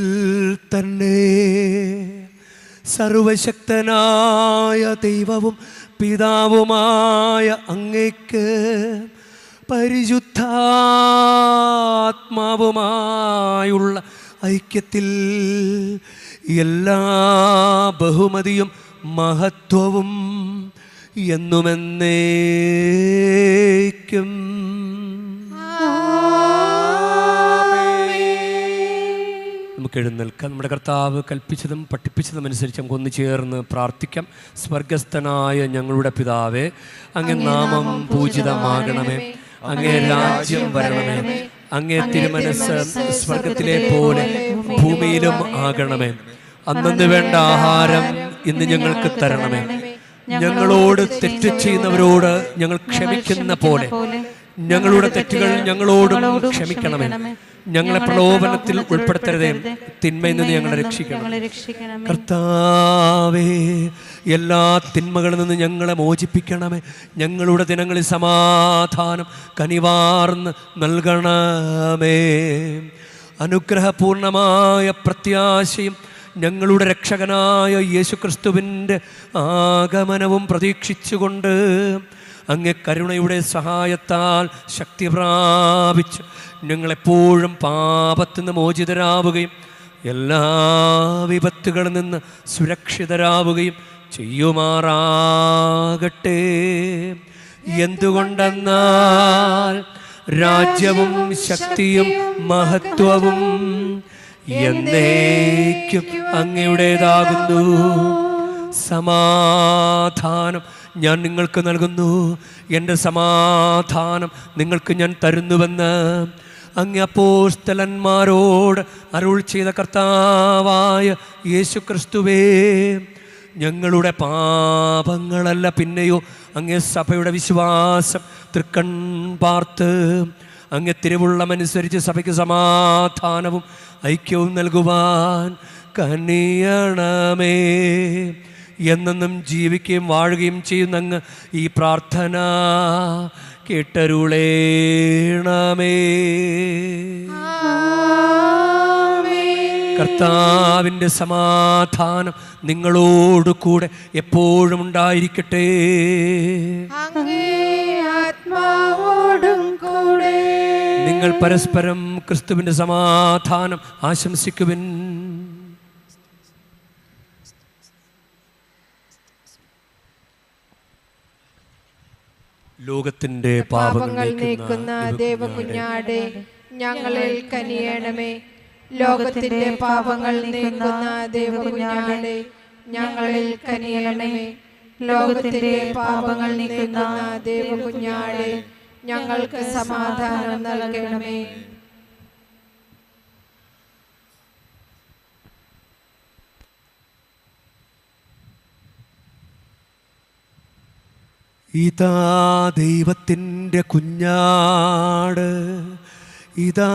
തന്നെ സർവശക്തനായ ദൈവവും പിതാവുമായ അങ്ങേക്ക് പരിശുദ്ധാത്മാവുമായുള്ള ഐക്യത്തിൽ എല്ലാ ബഹുമതിയും മഹത്വവും എന്നുമെന്നേക്കും. നമുക്ക് എഴുന്നേൽക്കാം. നമ്മുടെ കർത്താവ് കൽപ്പിച്ചതും പഠിപ്പിച്ചതും അനുസരിച്ച് നമുക്ക് ഒന്ന് ചേർന്ന് പ്രാർത്ഥിക്കാം. സ്വർഗസ്ഥനായ ഞങ്ങളുടെ പിതാവേ, അങ്ങേ നാമം പൂജിതമാകണമേ, അങ്ങേ രാജ്യം വരണമേ, അങ്ങേ തിരുമനസ്സ് സ്വർഗത്തിലെ പോലെ ഭൂമിയിലും ആകണമേ. അന്നന്ന് വേണ്ട ആഹാരം ഇന്ന് ഞങ്ങൾക്ക് തരണമേ. ഞങ്ങളോട് തെറ്റ് ചെയ്യുന്നവരോട് ഞങ്ങൾ ക്ഷമിക്കുന്ന പോലെ ഞങ്ങളുടെ തെറ്റുകൾ ഞങ്ങളോടും ക്ഷമിക്കണമേ. ഞങ്ങളെ പ്രലോഭനത്തിൽ ഉൾപ്പെടുത്തരുതേ, തിന്മയിൽ നിന്ന് ഞങ്ങളെ രക്ഷിക്കണം. കർത്താവേ, എല്ലാ തിന്മകളിൽ നിന്ന് ഞങ്ങളെ മോചിപ്പിക്കണമേ. ഞങ്ങളുടെ ദിനങ്ങളിൽ സമാധാനം കനിവാർന്ന് നൽകണമേ. അനുഗ്രഹപൂർണമായ പ്രത്യാശയും ഞങ്ങളുടെ രക്ഷകനായ യേശുക്രിസ്തുവിൻ്റെ ആഗമനവും പ്രതീക്ഷിച്ചുകൊണ്ട് അങ്ങേ കരുണയുടെ സഹായത്താൽ ശക്തി പ്രാപിച്ച് ഞങ്ങളെപ്പോഴും പാപത്തിൽ നിന്ന് മോചിതരാവുകയും എല്ലാ വിപത്തുകളിൽ നിന്ന് സുരക്ഷിതരാവുകയും ചെയ്യുമാറാകട്ടെ. എന്തുകൊണ്ടെന്നാൽ രാജ്യവും ശക്തിയും മഹത്വവും എന്നേക്കും അങ്ങയുടേതാകുന്നു. സമാധാനം ഞാൻ നിങ്ങൾക്ക് നൽകുന്നു, എൻ്റെ സമാധാനം നിങ്ങൾക്ക് ഞാൻ തരുന്നുവെന്ന് അങ്ങ് അപ്പോസ്തലന്മാരോട് അരുൾ ചെയ്ത കർത്താവായ യേശുക്രിസ്തുവേ, ഞങ്ങളുടെ പാപങ്ങളല്ല പിന്നെയോ അങ്ങേ സഭയുടെ വിശ്വാസം തൃക്കൺ പാർത്ത് അങ്ങേ തിരുവുള്ളമനുസരിച്ച് സഭയ്ക്ക് സമാധാനവും ഐക്യവും നൽകുവാൻ കനിയണമേ. എന്നെന്നും ജീവിക്കുകയും വാഴുകയും ചെയ്യുന്ന അങ്ങ് ഈ പ്രാർത്ഥന കേട്ടരുളേണമേ. കർത്താവിൻ്റെ സമാധാനം നിങ്ങളോട് കൂടെ എപ്പോഴും ഉണ്ടായിരിക്കട്ടെ. നിങ്ങൾ പരസ്പരം ക്രിസ്തുവിൻ്റെ സമാധാനം ആശംസിക്കുവിൻ. ലോകത്തിന്റെ പാപങ്ങൾ നീക്കുന്ന ദേവകുഞ്ഞാടേ, ഞങ്ങളിൽ കനിയണമേ. ലോകത്തിന്റെ പാപങ്ങൾ നീക്കുന്ന ദേവകുഞ്ഞാടേ, ഞങ്ങളിൽ കനിയണമേ. ലോകത്തിന്റെ പാപങ്ങൾ നീക്കുന്ന ദേവകുഞ്ഞാടേ, ഞങ്ങൾക്ക് സമാധാനം നൽകണമേ. ഇതാ ദൈവത്തിൻ്റെ കുഞ്ഞാട്, ഇതാ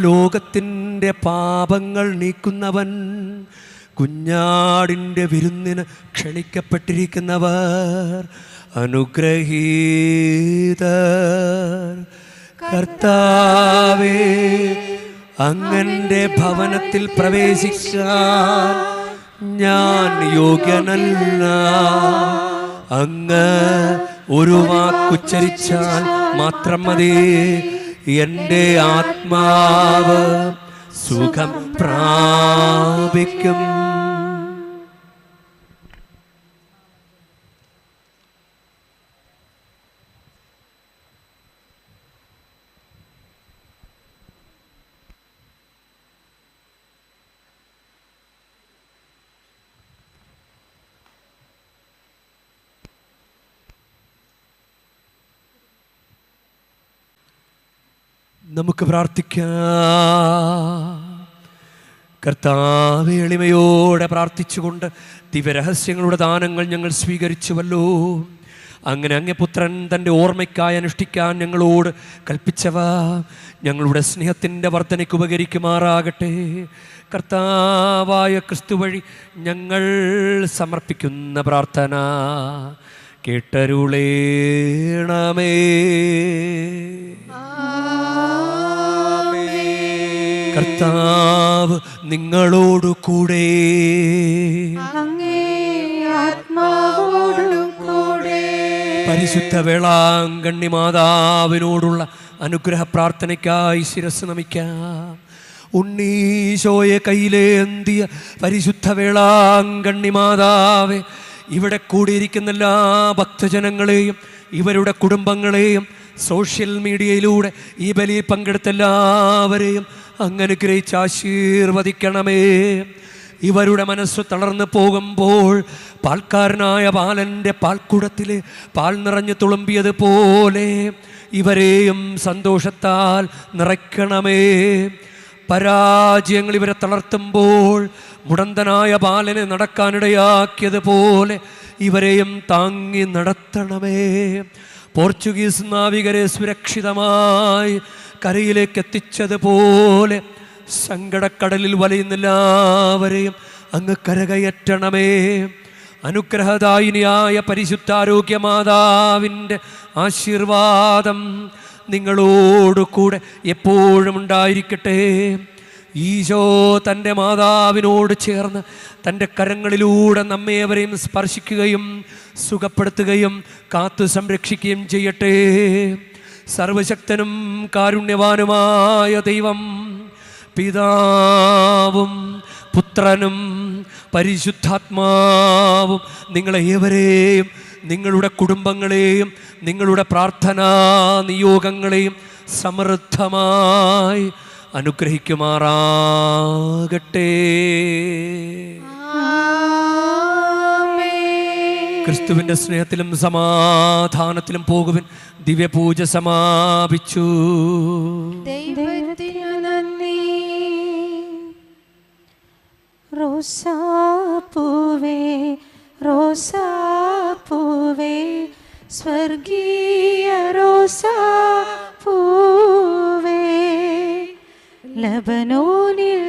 ലോകത്തിൻ്റെ പാപങ്ങൾ നീക്കുന്നവൻ. കുഞ്ഞാടിൻ്റെ വിരുന്നിന് ക്ഷണിക്കപ്പെട്ടിരിക്കുന്നവർ അനുഗ്രഹീതർ. കർത്താവേ, അങ്ങന്റെ ഭവനത്തിൽ പ്രവേശിക്കാൻ ഞാൻ യോഗ്യനല്ല. അങ്ങ് ഒരു വാക്കുച്ചരിച്ചാൽ മാത്രം മതി, എൻ്റെ ആത്മാവ് സുഖം പ്രാപിക്കും. നമുക്ക് പ്രാർത്ഥിക്കാം. കർത്താവേ, എളിമയോടെ പ്രാർത്ഥിച്ചുകൊണ്ട് ദിവ്യരഹസ്യങ്ങളുടെ ദാനങ്ങൾ ഞങ്ങൾ സ്വീകരിച്ചുവല്ലോ. അങ്ങനെ അങ്ങേ പുത്രൻ തൻ്റെ ഓർമ്മയ്ക്കായി അനുഷ്ഠിക്കാൻ ഞങ്ങളോട് കൽപ്പിച്ചവ ഞങ്ങളുടെ സ്നേഹത്തിൻ്റെ വർധനയ്ക്ക് ഉപകരിക്കുമാറാകട്ടെ. കർത്താവായ ക്രിസ്തു വഴി ഞങ്ങൾ സമർപ്പിക്കുന്ന പ്രാർത്ഥന കേട്ടരുളേണമേ. കർത്താവ് നിങ്ങളോടു കൂടെ, അങ്ങേ ആത്മാവോടും കൂടെ. പരിശുദ്ധ വേളാങ്കണ്ണി മാതാവിനോടുള്ള അനുഗ്രഹ പ്രാർത്ഥനയ്ക്കായി ശിരസ് നമിക്കാം. ഉണ്ണീശോയെ കയ്യിലേന്തിയ പരിശുദ്ധ വേളാങ്കണ്ണി മാതാവേ, ഇവിടെ കൂടിയിരിക്കുന്ന എല്ലാ ഭക്തജനങ്ങളെയും ഇവരുടെ കുടുംബങ്ങളെയും സോഷ്യൽ മീഡിയയിലൂടെ ഈ ബലിയിൽ പങ്കെടുത്ത എല്ലാവരെയും അങ്ങ് അനുഗ്രഹിച്ച് ആശീർവദിക്കണമേ. ഇവരുടെ മനസ്സ് തളർന്നു പോകുമ്പോൾ പാൽക്കാരനായ ബാലൻ്റെ പാൽക്കുടത്തിൽ പാൽ നിറഞ്ഞു തുളുമ്പിയതുപോലെ ഇവരെയും സന്തോഷത്താൽ നിറയ്ക്കണമേ. പരാജയങ്ങൾ ഇവരെ തളർത്തുമ്പോൾ മുടന്തനായ ബാലനെ നടക്കാനിടയാക്കിയതുപോലെ ഇവരെയും താങ്ങി നടത്തണമേ. പോർച്ചുഗീസ് നാവികരെ സുരക്ഷിതമായി കരയിലേക്ക് എത്തിച്ചതുപോലെ സങ്കടക്കടലിൽ വലയുന്ന എല്ലാവരെയും അങ്ങ് കരകയറ്റണമേ. അനുഗ്രഹദായിനിയായ പരിശുദ്ധാരോഗ്യ മാതാവിൻ്റെ ആശീർവാദം നിങ്ങളോടു കൂടെ എപ്പോഴും ഉണ്ടായിരിക്കട്ടെ. ഈശോ തൻ്റെ മാതാവിനോട് ചേർന്ന് തൻ്റെ കരങ്ങളിലൂടെ നമ്മേവരെയും സ്പർശിക്കുകയും സുഖപ്പെടുത്തുകയും കാത്തു സംരക്ഷിക്കുകയും ചെയ്യട്ടെ. സർവശക്തനും കാരുണ്യവാനുമായ ദൈവം പിതാവും പുത്രനും പരിശുദ്ധാത്മാവും നിങ്ങളെ ഏവരെയും നിങ്ങളുടെ കുടുംബങ്ങളെയും നിങ്ങളുടെ പ്രാർത്ഥനാ നിയോഗങ്ങളെയും സമൃദ്ധമായി അനുഗ്രഹിക്കുമാറാകട്ടെ. ക്രിസ്തുവിൻ്റെ സ്നേഹത്തിലും സമാധാനത്തിലും പോകുവിൻ. ദിവ്യപൂജ സമാപിച്ചു. ദൈവത്തിനു നന്ദി. റോസാപ്പൂവേ റോസാപ്പൂവേ സ്വർഗീയ റോസാപ്പൂവേ ലബനോനിൽ